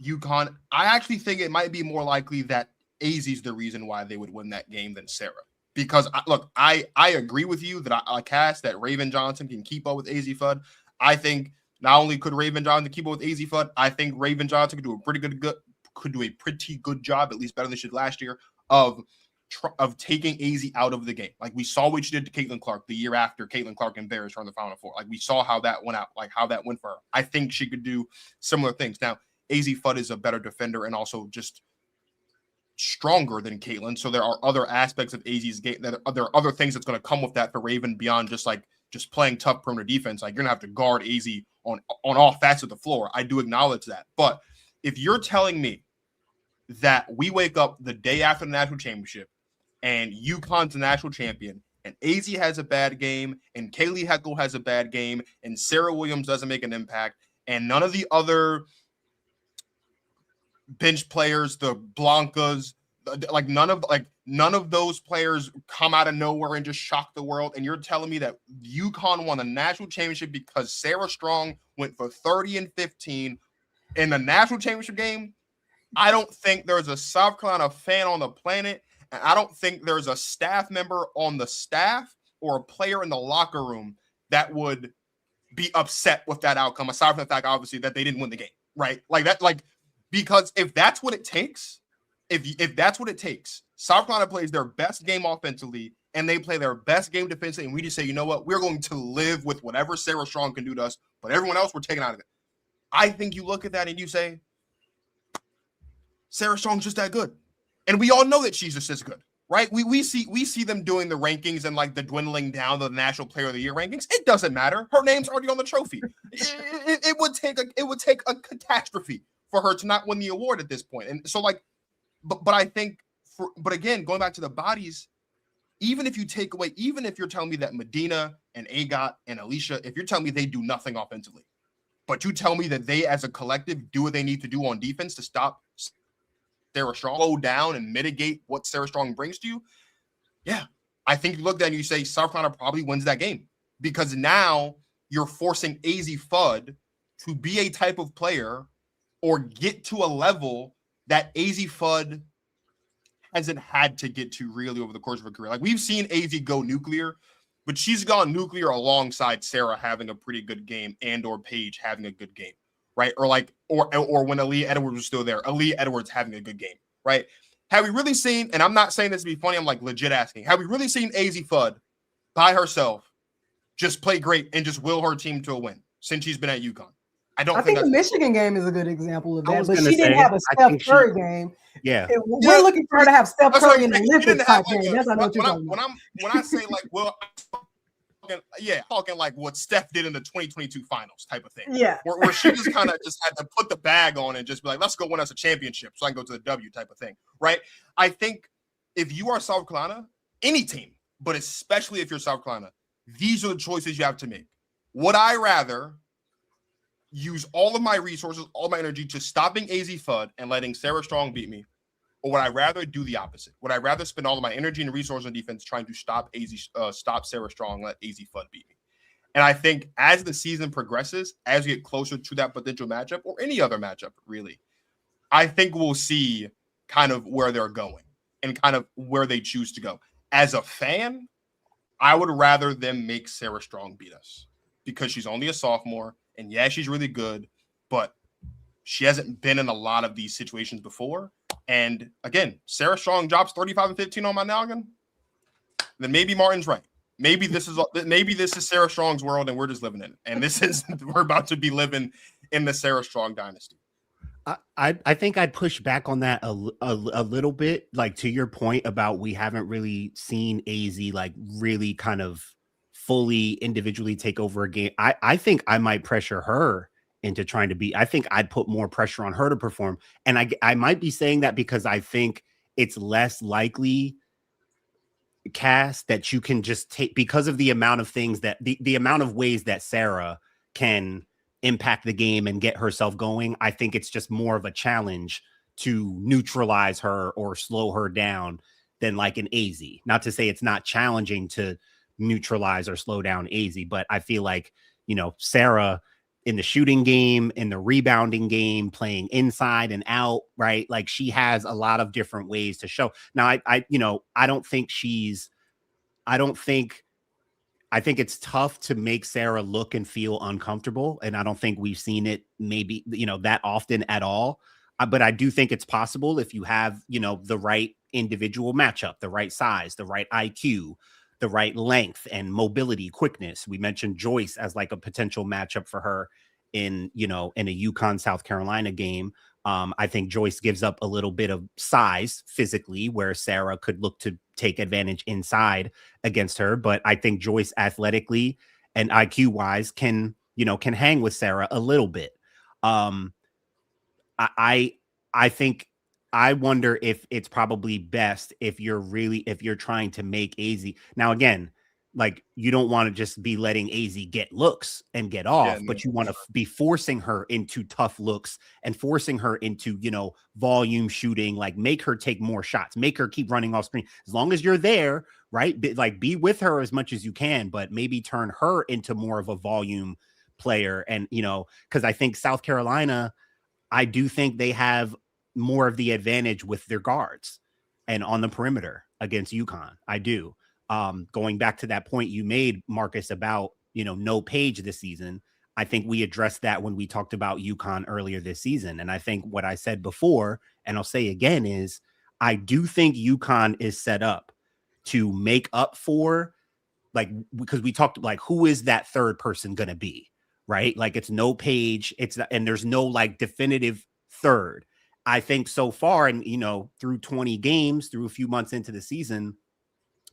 UConn, I actually think it might be more likely that AZ's the reason why they would win that game than Sarah. Because I agree with you that I cast that Raven Johnson can keep up with AZ Fudd. I think not only could Raven Johnson keep up with AZ Fudd, I think Raven Johnson could do a pretty good job, at least better than she did last year, of taking AZ out of the game. Like we saw what she did to Caitlin Clark the year after Caitlin Clark and Bears were on the Final Four. Like we saw how that went out, like how that went for her. I think she could do similar things. Now, AZ Fudd is a better defender and also just stronger than Caitlin. So there are other aspects of AZ's game there are other things that's going to come with that for Raven beyond just playing tough perimeter defense. Like you're gonna have to guard AZ on all facets of the floor. I do acknowledge that. But if you're telling me that we wake up the day after the national championship and UConn's the national champion and AZ has a bad game and Kaylee Heckle has a bad game and Sarah Williams doesn't make an impact and none of the other bench players, the Blancas, like none of those players come out of nowhere and just shock the world. And you're telling me that UConn won the national championship because Sarah Strong went for 30 and 15 in the national championship game? I don't think there's a South Carolina fan on the planet, and I don't think there's a staff member on the staff or a player in the locker room that would be upset with that outcome, aside from the fact, obviously, that they didn't win the game, right? Like that, because if that's what it takes, if that's what it takes, South Carolina plays their best game offensively and they play their best game defensively, and we just say, you know what, we're going to live with whatever Sarah Strong can do to us, but everyone else we're taking out of it. I think you look at that and you say, Sarah Strong's just that good. And we all know that she's just as good, right? We see them doing the rankings and like the dwindling down the National Player of the Year rankings. It doesn't matter. Her name's already on the trophy. It would take a catastrophe for her to not win the award at this point. And so but I think but again, going back to the bodies, even if you're telling me that Medina and Agot and Alicia, if you're telling me they do nothing offensively, but you tell me that they as a collective do what they need to do on defense to stop Sarah Strong, slow down and mitigate what Sarah Strong brings to you, yeah, I think you look at that and you say South Carolina probably wins that game because now you're forcing AZ Fudd to be a type of player or get to a level that AZ Fudd hasn't had to get to really over the course of her career. Like we've seen AZ go nuclear, but she's gone nuclear alongside Sarah having a pretty good game and or Paige having a good game. Right. Or when Aaliyah Edwards was still there, Aaliyah Edwards having a good game. Right. Have we really seen, and I'm not saying this to be funny, I'm like legit asking, have we really seen AZ Fudd by herself just play great and just will her team to a win since she's been at UConn? I think the Michigan game is a good example of that, but she didn't have a Steph Curry game. Yeah. We're looking for her to have Steph Curry in the Olympics type game. That's what you're talking about. When I say like, well, talking like what Steph did in the 2022 finals type of thing. Yeah. Where she just kind of just had to put the bag on and just be like, let's go win us a championship so I can go to the W type of thing. Right. I think if you are South Carolina, any team, but especially if you're South Carolina, these are the choices you have to make. Would I rather use all of my resources, all my energy to stopping AZ Fudd and letting Sarah Strong beat me? Or would I rather do the opposite? Would I rather spend all of my energy and resources on defense trying to stop Sarah Strong and let AZ Fudd beat me? And I think as the season progresses, as we get closer to that potential matchup or any other matchup, really, I think we'll see kind of where they're going and kind of where they choose to go. As a fan, I would rather them make Sarah Strong beat us because she's only a sophomore. And yeah, she's really good, but she hasn't been in a lot of these situations before. And again, Sarah Strong drops 35 and 15 on my noggin. Then maybe Martin's right. Maybe this is Sarah Strong's world, and we're just living in it. And we're about to be living in the Sarah Strong dynasty. I think I'd push back on that a little bit, like to your point about we haven't really seen AZ like really kind of fully individually take over a game. I think I might pressure her into trying to be. I think I'd put more pressure on her to perform. And I might be saying that because I think it's less likely, Cass, that you can just take because of the amount of things that the amount of ways that Sarah can impact the game and get herself going. I think it's just more of a challenge to neutralize her or slow her down than like an AZ. Not to say it's not challenging to neutralize or slow down AZ, but I feel like, Sarah in the shooting game, in the rebounding game, playing inside and out, right? Like she has a lot of different ways to show. Now, I think it's tough to make Sarah look and feel uncomfortable. And I don't think we've seen it maybe, that often at all. But I do think it's possible if you have, the right individual matchup, the right size, the right IQ, the right length and mobility, quickness. We mentioned Joyce as like a potential matchup for her in a UConn South Carolina game. I think Joyce gives up a little bit of size physically where Sarah could look to take advantage inside against her. But I think Joyce athletically and IQ wise can hang with Sarah a little bit. I think I wonder if it's probably best if you're trying to make AZ. Now, again, like you don't want to just be letting AZ get looks and get off, but you want to be forcing her into tough looks and forcing her into, volume shooting, like make her take more shots, make her keep running off screen. As long as you're there, right? Be with her as much as you can, but maybe turn her into more of a volume player. And, because I think South Carolina, I do think they have more of the advantage with their guards and on the perimeter against UConn. I do. Going back to that point you made, Marcus, about, no Page this season. I think we addressed that when we talked about UConn earlier this season. And I think what I said before, and I'll say again, is I do think UConn is set up to make up for, because we talked who is that third person going to be, right? Like it's no Page, and there's no definitive third. I think so far, and through 20 games, through a few months into the season,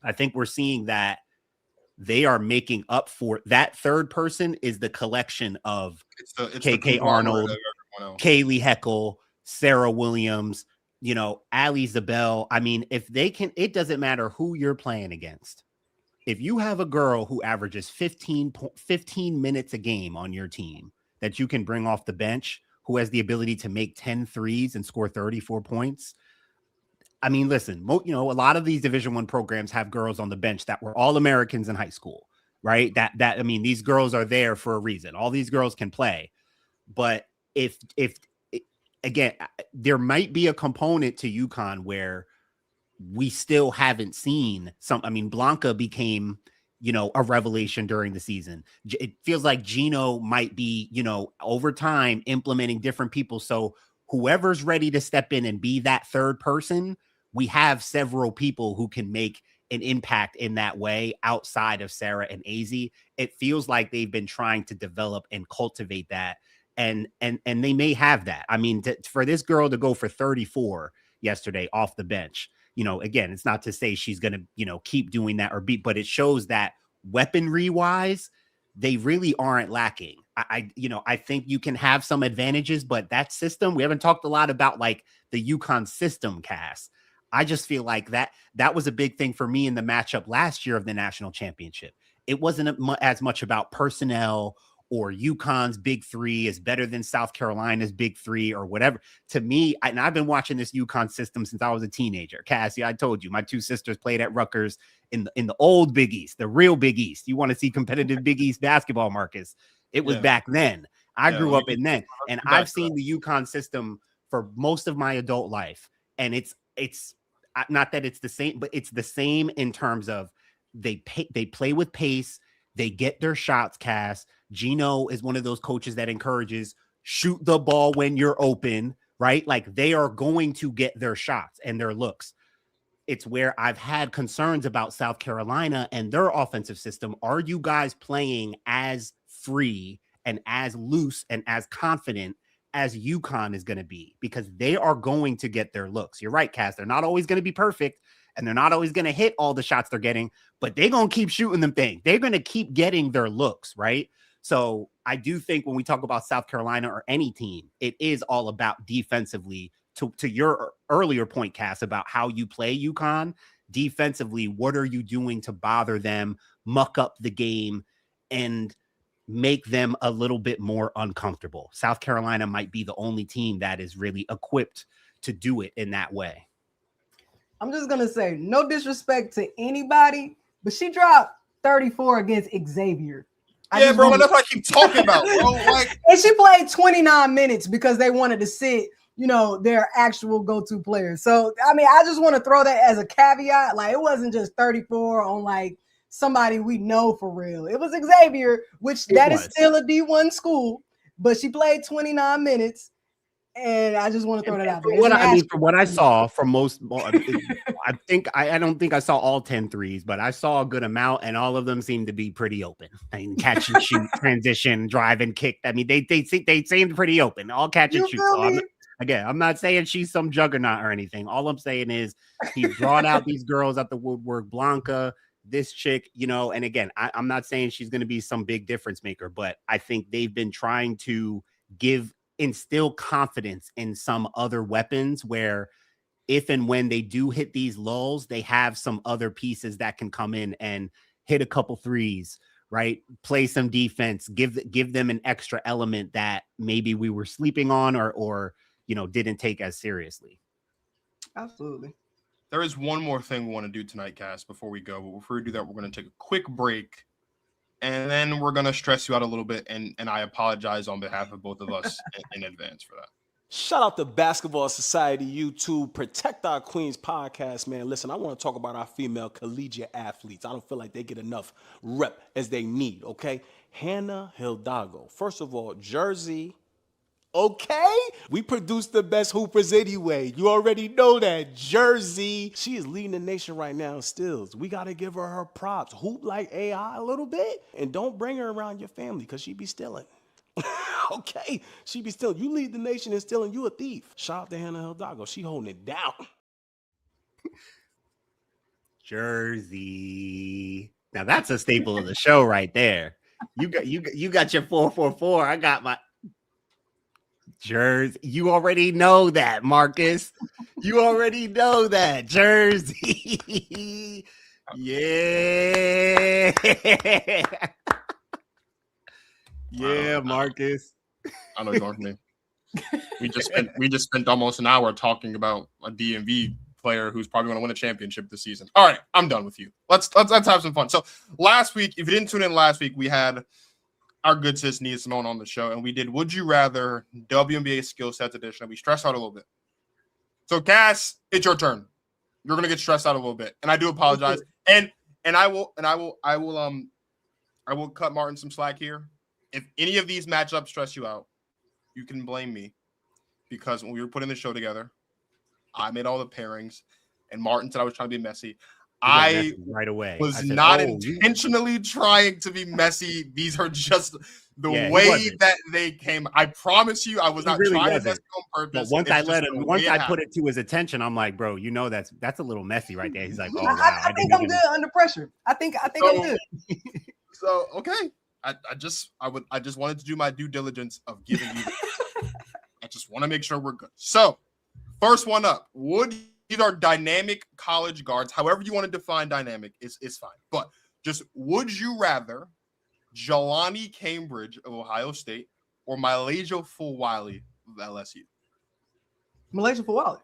I think we're seeing that they are making up for that. Third person is the collection of KK Arnold, Kaylee Heckle, Sarah Williams, Ali Zabel. I mean, if they can, it doesn't matter who you're playing against. If you have a girl who averages 15 minutes a game on your team that you can bring off the bench, who has the ability to make 10 threes and score 34 points. I mean, listen, a lot of these Division I programs have girls on the bench that were all Americans in high school, right? I mean, these girls are there for a reason. All these girls can play. But if again, there might be a component to UConn where we still haven't seen Blanca became, a revelation during the season. It feels like Gino might be, over time implementing different people. So whoever's ready to step in and be that third person, we have several people who can make an impact in that way outside of Sarah and AZ. It feels like they've been trying to develop and cultivate that. And they may have that. I mean, for this girl to go for 34 yesterday off the bench, again, it's not to say she's going to, keep doing that but it shows that weaponry wise, they really aren't lacking. I think you can have some advantages, but that system, we haven't talked a lot about the UConn system, Cass. I just feel like that was a big thing for me in the matchup last year of the national championship. It wasn't as much about personnel or UConn's big three is better than South Carolina's big three or whatever. To me, and I've been watching this UConn system since I was a teenager. Cassie, I told you, my two sisters played at Rutgers in the old Big East, the real Big East. You want to see competitive Big East basketball, Marcus? It was back then. I grew up in then. And I've seen the UConn system for most of my adult life. And it's not that it's the same, but it's the same in terms of they play with pace. They get their shots, Cass. Gino is one of those coaches that encourages shoot the ball when you're open, right? Like they are going to get their shots and their looks. It's where I've had concerns about South Carolina and their offensive system. Are you guys playing as free and as loose and as confident as UConn is going to be? Because they are going to get their looks. You're right, Cass. They're not always going to be perfect and they're not always going to hit all the shots they're getting, but they're going to keep shooting them things. They're going to keep getting their looks, right? So I do think when we talk about South Carolina or any team, it is all about defensively. To your earlier point, Cass, about how you play UConn defensively, what are you doing to bother them, muck up the game, and make them a little bit more uncomfortable? South Carolina might be the only team that is really equipped to do it in that way. I'm just going to say, no disrespect to anybody, but she dropped 34 against Xavier. Yeah, bro, that's what I keep talking about, bro. And she played 29 minutes because they wanted to sit, their actual go-to players. So, I mean, I just want to throw that as a caveat. Like, it wasn't just 34 on, somebody we know for real. It was Xavier, which is still a D1 school, but she played 29 minutes. And I just want to throw that out there. From what I saw from most, I don't think I saw all 10 threes, but I saw a good amount, and all of them seemed to be pretty open. I mean, catch and shoot, transition, drive and kick. I mean, they seemed pretty open. All catch and shoot. So I'm not saying she's some juggernaut or anything. All I'm saying is he brought out these girls at the woodwork, Blanca, this chick, and again, I'm not saying she's going to be some big difference maker, but I think they've been trying to instill confidence in some other weapons where, if and when they do hit these lulls, they have some other pieces that can come in and hit a couple threes, right? Play some defense, give them an extra element that maybe we were sleeping on or didn't take as seriously. Absolutely. There is one more thing we want to do tonight, Cass, before we go. But before we do that, we're going to take a quick break. And then we're going to stress you out a little bit. And I apologize on behalf of both of us in advance for that. Shout out to Basketball Society YouTube, Protect Our Queens podcast, man. Listen, I want to talk about our female collegiate athletes. I don't feel like they get enough rep as they need, okay? Hannah Hidalgo. First of all, Jersey, okay? We produce the best hoopers anyway. You already know that. Jersey. She is leading the nation right now in steals. We got to give her props. Hoop like AI a little bit. And don't bring her around your family because she be stealing. Okay, she be stealing. You lead the nation in stealing, you a thief. Shout out to Hannah Hidalgo. She holding it down. Jersey. Now that's a staple of the show right there. You got your 444. I got my Jersey. You already know that, Marcus. You already know that. Jersey. Yeah. Yeah, Marcus. I know you're me. We just spent almost an hour talking about a DMV player who's probably going to win a championship this season. All right, I'm done with you. Let's have some fun. So last week, if you didn't tune in last week, we had our good sis Nia Simone on the show, and we did Would You Rather WNBA Skill Sets Edition. We stressed out a little bit. So Cass, it's your turn. You're going to get stressed out a little bit, and I do apologize. And I will cut Martin some slack here. If any of these matchups stress you out, you can blame me, because when we were putting the show together, I made all the pairings, and Martin said I was trying to be messy. I right away was not intentionally trying to be messy. These are just the way that they came. I promise you, I was not trying to mess on purpose. But once I put it to his attention, I'm like, bro, that's a little messy right there. He's like, oh wow, I think I'm good under pressure. I think I'm good. So okay. I just wanted to do my due diligence of giving you. I just want to make sure we're good. So, first one up. These are dynamic college guards. However you want to define dynamic is fine. But just would you rather Jelani Cambridge of Ohio State or Malaysia Fulwiley of LSU? Malaysia Fulwiley.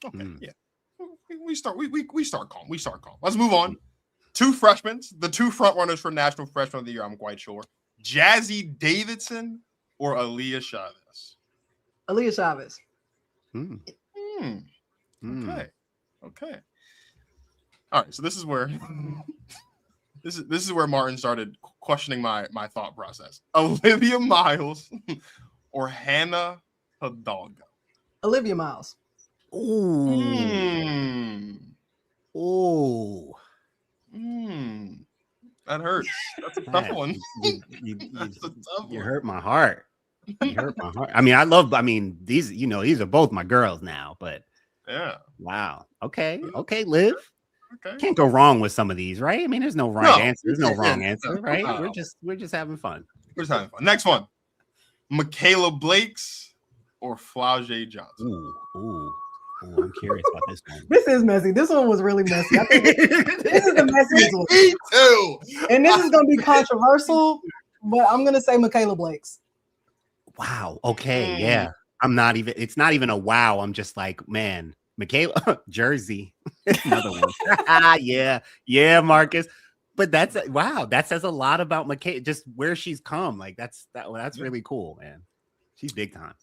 Okay, yeah. We start calm. Let's move on. Two freshmen, the two front runners for National Freshman of the Year, I'm quite sure. Jazzy Davidson or Aaliyah Chavez? Aaliyah Chavez. Okay. All right, so this is where this is where Martin started questioning my thought process. Olivia Miles or Hannah Hidalgo? Olivia Miles. Ooh. That hurts. That's a tough one. You hurt my heart. You hurt my heart. I mean, these are both my girls now, but yeah. Wow. Okay, Liv. Okay. Can't go wrong with some of these, right? I mean, there's no answer. There's no wrong answer, right? No. We're just having fun. We're just having fun. Next one. Michaela Blakes or Flau'jae Johnson? Ooh, I'm curious about this one. This is messy. This one was really messy. I think this is the messiest one. Me too. And this is going to be controversial, but I'm going to say Michaela Blakes. Wow. Okay. Yeah. It's not even a wow. I'm just like, man, Michaela, Jersey. Another one. Yeah, Marcus. But that says a lot about Michaela, just where she's come. Like that's really cool, man. She's big time.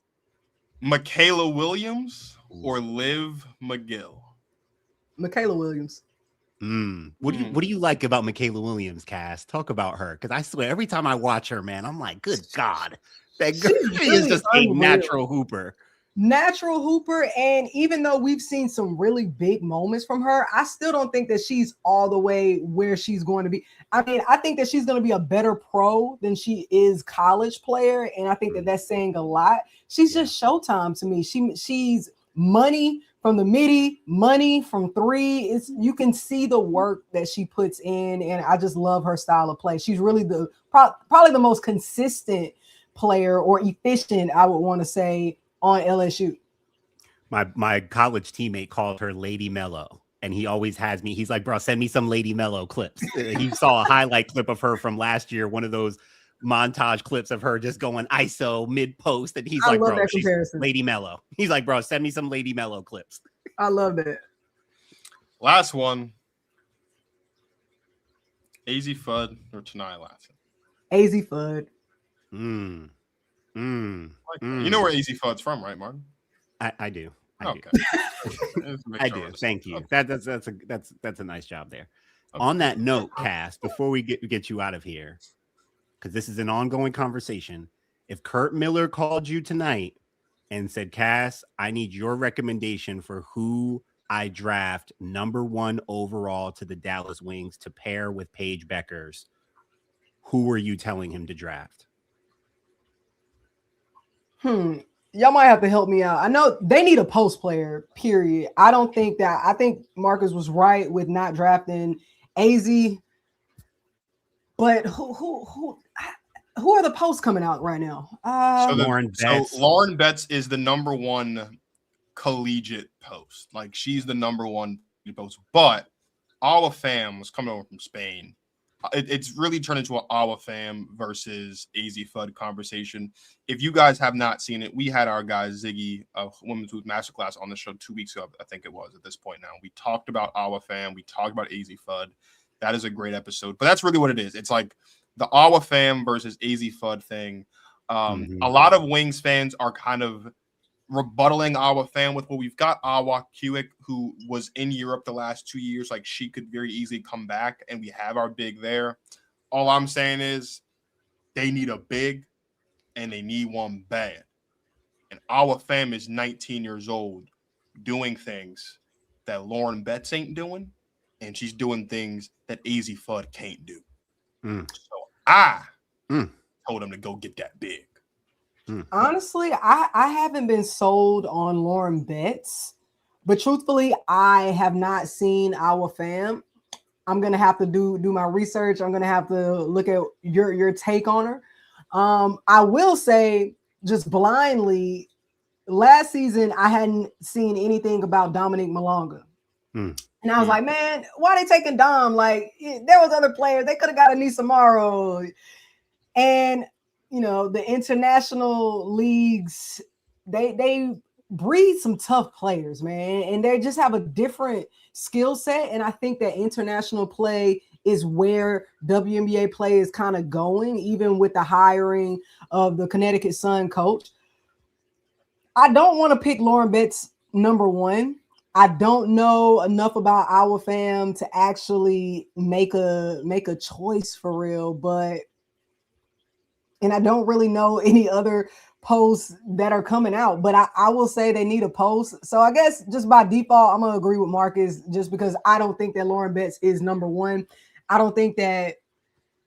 Michaela Williams or Liv McGill? Michaela Williams. What do you like about Michaela Williams, Cass? Talk about her, because I swear every time I watch her, man, I'm like, good God, that girl is just a natural hooper. Natural hooper, and even though we've seen some really big moments from her, I still don't think that she's all the way where she's going to be. I mean, I think that she's going to be a better pro than she is college player, and I think that that's saying a lot. She's just Showtime to me. She's money from the midi, money from three. You can see the work that she puts in, and I just love her style of play. She's really probably the most consistent player, or efficient, I would want to say, on LSU. My college teammate called her Lady Mellow, and he always has me. He's like, bro, send me some Lady Mellow clips. He saw a highlight clip of her from last year, one of those montage clips of her just going ISO mid post, and he's I like, love bro, that she's comparison. Lady Mellow. He's like, bro, send me some Lady Mellow clips. I love that. Last one. AZ Fudd or Tanai Latson? AZ Fudd. You know where AZ Fudd's from, right, Martin? I do. Okay. I do. Thank you. Okay. That's a nice job there. Okay. On that note, Cass, before we get you out of here, because this is an ongoing conversation. If Kurt Miller called you tonight and said, Cass, I need your recommendation for who I draft #1 overall to the Dallas Wings to pair with Paige Beckers, who are you telling him to draft? Y'all might have to help me out. I know they need a post player, period. I think Marcus was right with not drafting AZ. But who are the posts coming out right now? Lauren Betts. So Lauren Betts is the #1 collegiate post. Like, she's the #1 post. But Awa Fam was coming over from Spain. It's really turned into an Awa Fam versus AZ Fudd conversation. If you guys have not seen it, we had our guy Ziggy of Women's Booth Masterclass on the show 2 weeks ago. I think it was at this point now. We talked about Awa Fam. We talked about AZ Fudd. That is a great episode. But that's really what it is. It's like the Awa Fam versus AZ Fudd thing. A lot of Wings fans are kind of rebuttaling Awa Fam with, well, we've got Awa Hewick, who was in Europe the last 2 years. Like, she could very easily come back, and we have our big there. All I'm saying is they need a big, and they need one bad. And Awa Fam is 19 years old, doing things that Lauren Betts ain't doing, and she's doing things that AZ Fudd can't do. So I told him to go get that big. Honestly, I haven't been sold on Lauren Betts, but truthfully, I have not seen Awa Fam. I'm gonna have to do my research. I'm gonna have to look at your take on her. I will say, just blindly, last season I hadn't seen anything about Dominique Malonga. And I was like, man, why are they taking Dom? Like, there was other players. They could have got Anissa Morrow. And you know, the international leagues, they breed some tough players, man, and they just have a different skill set. And I think that international play is where WNBA play is kind of going, even with the hiring of the Connecticut Sun coach. I don't want to pick Lauren Betts #1. I don't know enough about Awa Fam to actually make a choice for real, and I don't really know any other posts that are coming out, but I will say they need a post. So I guess just by default, I'm going to agree with Marcus just because I don't think that Lauren Betts is #1. I don't think that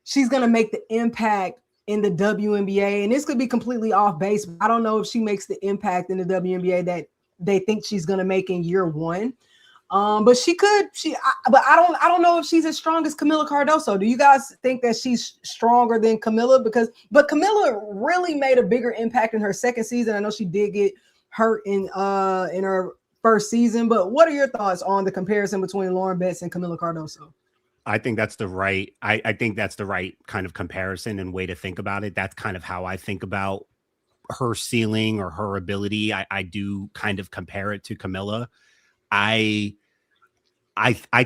she's going to make the impact in the WNBA. And this could be completely off base. I don't know if she makes the impact in the WNBA that they think she's going to make in year 1. But she could, but I don't know if she's as strong as Camila Cardoso. Do you guys think that she's stronger than Camila? But Camila really made a bigger impact in her second season. I know she did get hurt in her first season, but what are your thoughts on the comparison between Lauren Betts and Camila Cardoso? I think that's the right, I think that's the right kind of comparison and way to think about it. That's kind of how I think about her ceiling or her ability. I do kind of compare it to Camila. I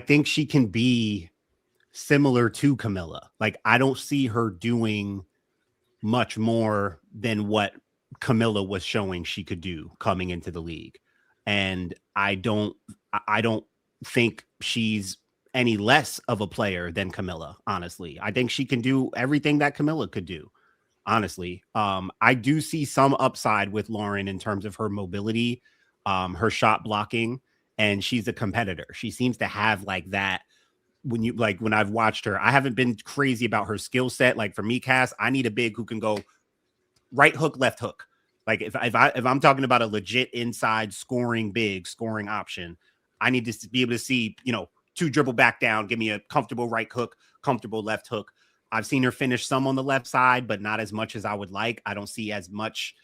think she can be similar to Camila. Like, I don't see her doing much more than what Camila was showing she could do coming into the league. And I don't think she's any less of a player than Camila, honestly. I think she can do everything that Camila could do, honestly. I do see some upside with Lauren in terms of her mobility, her shot blocking, and she's a competitor. She seems to have like that. When I've watched her, I haven't been crazy about her skill set. Like, for me, Cass, I need a big who can go right hook, left hook. Like, if I'm talking about a legit inside scoring option, I need to be able to see, 2 dribble back down, give me a comfortable right hook, comfortable left hook. I've seen her finish some on the left side, but not as much as I would like. I don't see as much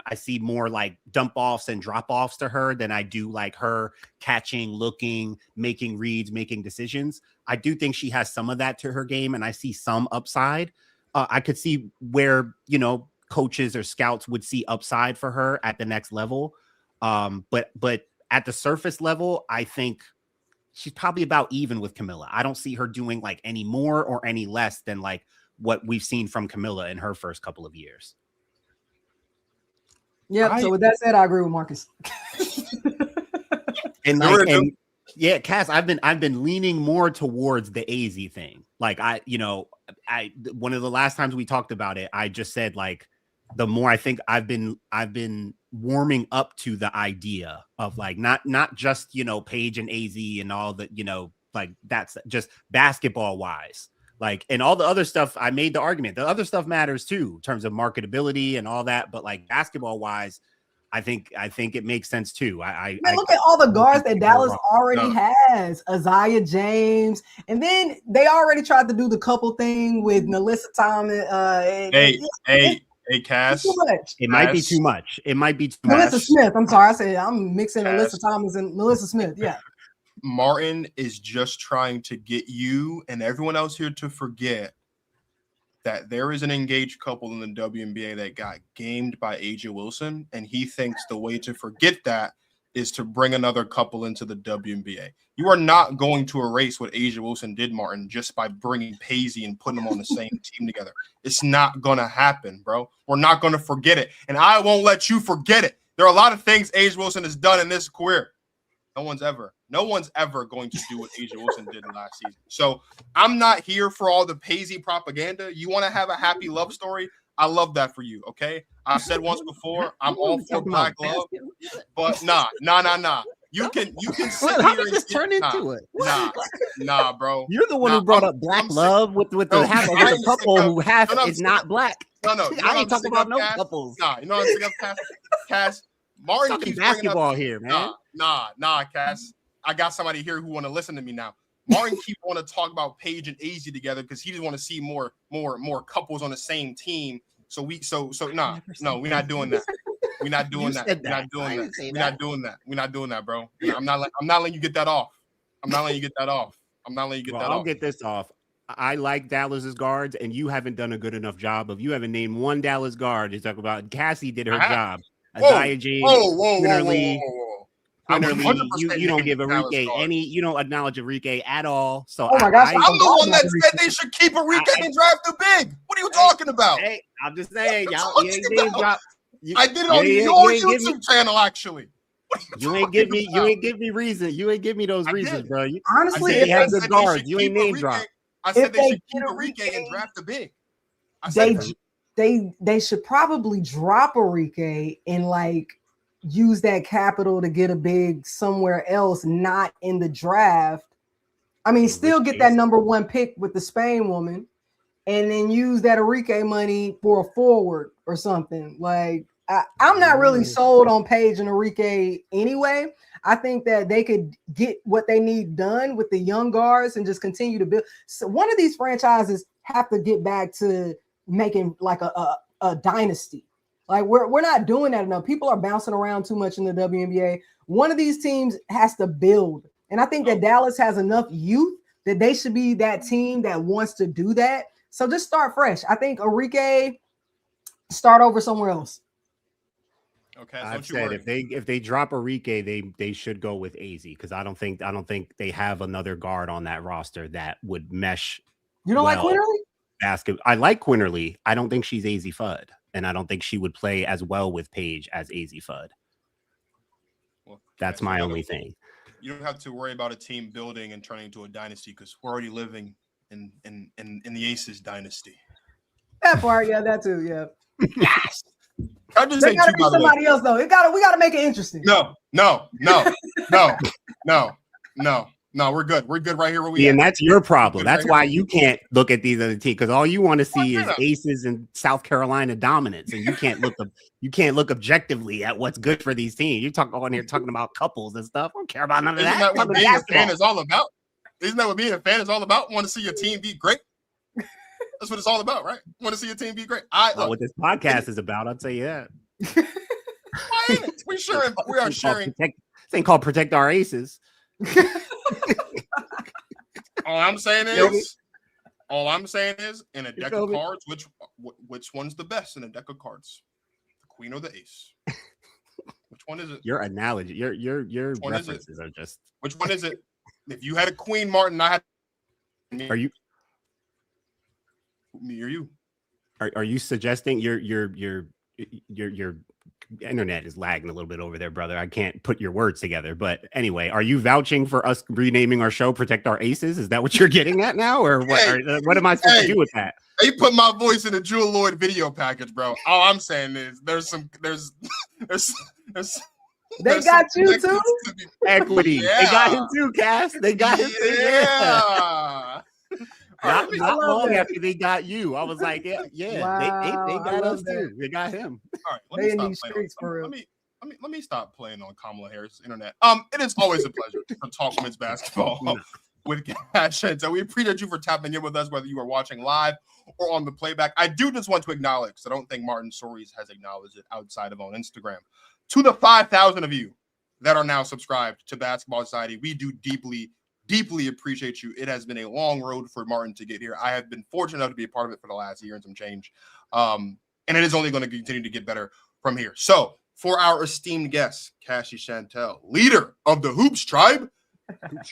I see more like dump offs and drop offs to her than I do like her catching, looking, making reads, making decisions. I do think she has some of that to her game, and I see some upside. I could see where, coaches or scouts would see upside for her at the next level. But at the surface level, I think she's probably about even with Camilla. I don't see her doing like any more or any less than like what we've seen from Camilla in her first couple of years. Yeah. So with that said, I agree with Marcus. and yeah, Cass, I've been leaning more towards the AZ thing. Like one of the last times we talked about it, I just said like the more I think I've been warming up to the idea of like not just Paige and AZ and all the like that's just basketball wise. Like, and all the other stuff, I made the argument. The other stuff matters too, in terms of marketability and all that. But like basketball wise, I think it makes sense too. I look at all the guards that Dallas already has. Isaiah James, and then they already tried to do the couple thing with Melissa Thomas. Hey, Cass. It might be too much. It might be too much. Melissa Smith. I'm sorry, I said I'm mixing Melissa Thomas and Melissa Smith. Yeah. Martin is just trying to get you and everyone else here to forget that there is an engaged couple in the WNBA that got gamed by A'ja Wilson, and he thinks the way to forget that is to bring another couple into the WNBA. You are not going to erase what A'ja Wilson did, Martin, just by bringing Paisley and putting them on the same team together. It's not going to happen, bro. We're not going to forget it, and I won't let you forget it. There are a lot of things A'ja Wilson has done in this career. No one's ever going to do what A'ja Wilson did last season. So I'm not here for all the Paisley propaganda. You want to have a happy love story? I love that for you, okay? I've said once before, I'm all for black love, but nah. You can sit How here did this turn into it? Nah, bro. You're the one who brought up black love with the half of the couple who half is not black. No. I ain't talking about no couples. Nah, you know what I'm saying? Cass. Martin keeps basketball here, man. Nah, Cass. I got somebody here who want to listen to me now. Martin keep want to talk about Paige and AZ together because he just want to see more couples on the same team. So we're not doing that. We're not doing that. We're not doing that. We're not doing that. We're not doing that, bro. I'm not letting you get that off. I'll get this off. I like Dallas's guards, and you haven't done a good enough job of. You haven't named one Dallas guard to talk about. Cassie did her job. Isaiah James, Quinterly. You don't give Enrique any. You don't acknowledge Enrique at all. So oh my gosh, I'm the one that said they should keep Enrique and draft the big. What are you talking about? Hey, I'm just saying, y'all. You ain't name drop. I did it on your YouTube channel, actually. You ain't give me reason. You ain't give me those reasons, bro. Honestly, they have good guards. You ain't name drop. I said they should keep Enrique and draft the big. They should probably drop Enrique and like use that capital to get a big somewhere else, not in the draft. I mean, still get that number one pick with the Spain woman, and then use that Enrique money for a forward or something. Like I'm not really sold on Paige and Enrique anyway. I think that they could get what they need done with the young guards and just continue to build. So one of these franchises have to get back to making like a dynasty. Like we're not doing that enough. People are bouncing around too much in the WNBA. One of these teams has to build. And I think that Dallas has enough youth that they should be that team that wants to do that. So just start fresh. I think Enrique, start over somewhere else. Okay, I've said if they drop Enrique, they should go with AZ because I don't think they have another guard on that roster that would mesh. You don't like Quinterly? I like Quinterly. I don't think she's AZ Fudd, and I don't think she would play as well with Paige as AZ Fudd. Well, that's my only thing. You don't have to worry about a team building and turning into a dynasty because we're already living in the Aces dynasty. That part, yeah, that too, yeah. Yes. I just they gotta be somebody else though. We gotta make it interesting. No. We're good. We're good right here where we. Yeah, and that's your problem. That's why you can't look at these other teams because all you want to see is Aces and South Carolina dominance, and you can't look objectively at what's good for these teams. You're talking about couples and stuff. I don't care about none of that. Isn't that what being a fan is all about? Isn't that what being a fan is all about? Want to see your team be great? That's what it's all about, right? Want to see your team be great. What this podcast is about, I'll tell you that. Why ain't it? We are sharing. This ain't called Protect Our Aces. All I'm saying is, in a deck of cards, which one's the best in a deck of cards? The queen or the ace? Which one is it? Your analogy, your references are just. Which one is it? If you had a queen, Martin, I had. Are you? Me or you? Are you suggesting your internet is lagging a little bit over there, brother? I can't put your words together. But anyway, are you vouching for us renaming our show "Protect Our Aces"? Is that what you're getting at now, or what? Hey, what am I supposed to do with that? They put my voice in a Jewel Lloyd video package, bro. All I'm saying is there's They got you too. Equity. Yeah. They got him too, Cass. They got him too. Yeah. Not long after they got you, I was like, yeah, Wow, they got us too. They got him. All right, They in these streets for real. Let me stop playing on Kamala Harris' internet. It is always a pleasure to talk women's basketball with Cassie Chantel. We appreciate you for tapping in with us, whether you are watching live or on the playback. I do just want to acknowledge, I don't think Martin Soaries has acknowledged it outside of on Instagram, to the 5,000 of you that are now subscribed to Basketball Society. We do deeply appreciate you. It has been a long road for Martin to get here. I have been fortunate enough to be a part of it for the last year and some change. And it is only going to continue to get better from here. So for our esteemed guest, Cassie Chantel, leader of the Hoops Tribe,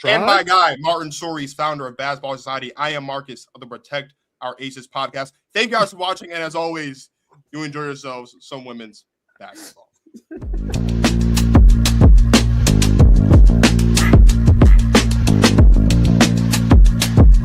and my guy, Martin Soaries, founder of Basketball Society, I am Marcus of the Protect Our Aces podcast. Thank you guys for watching. And as always, you enjoy yourselves some women's basketball.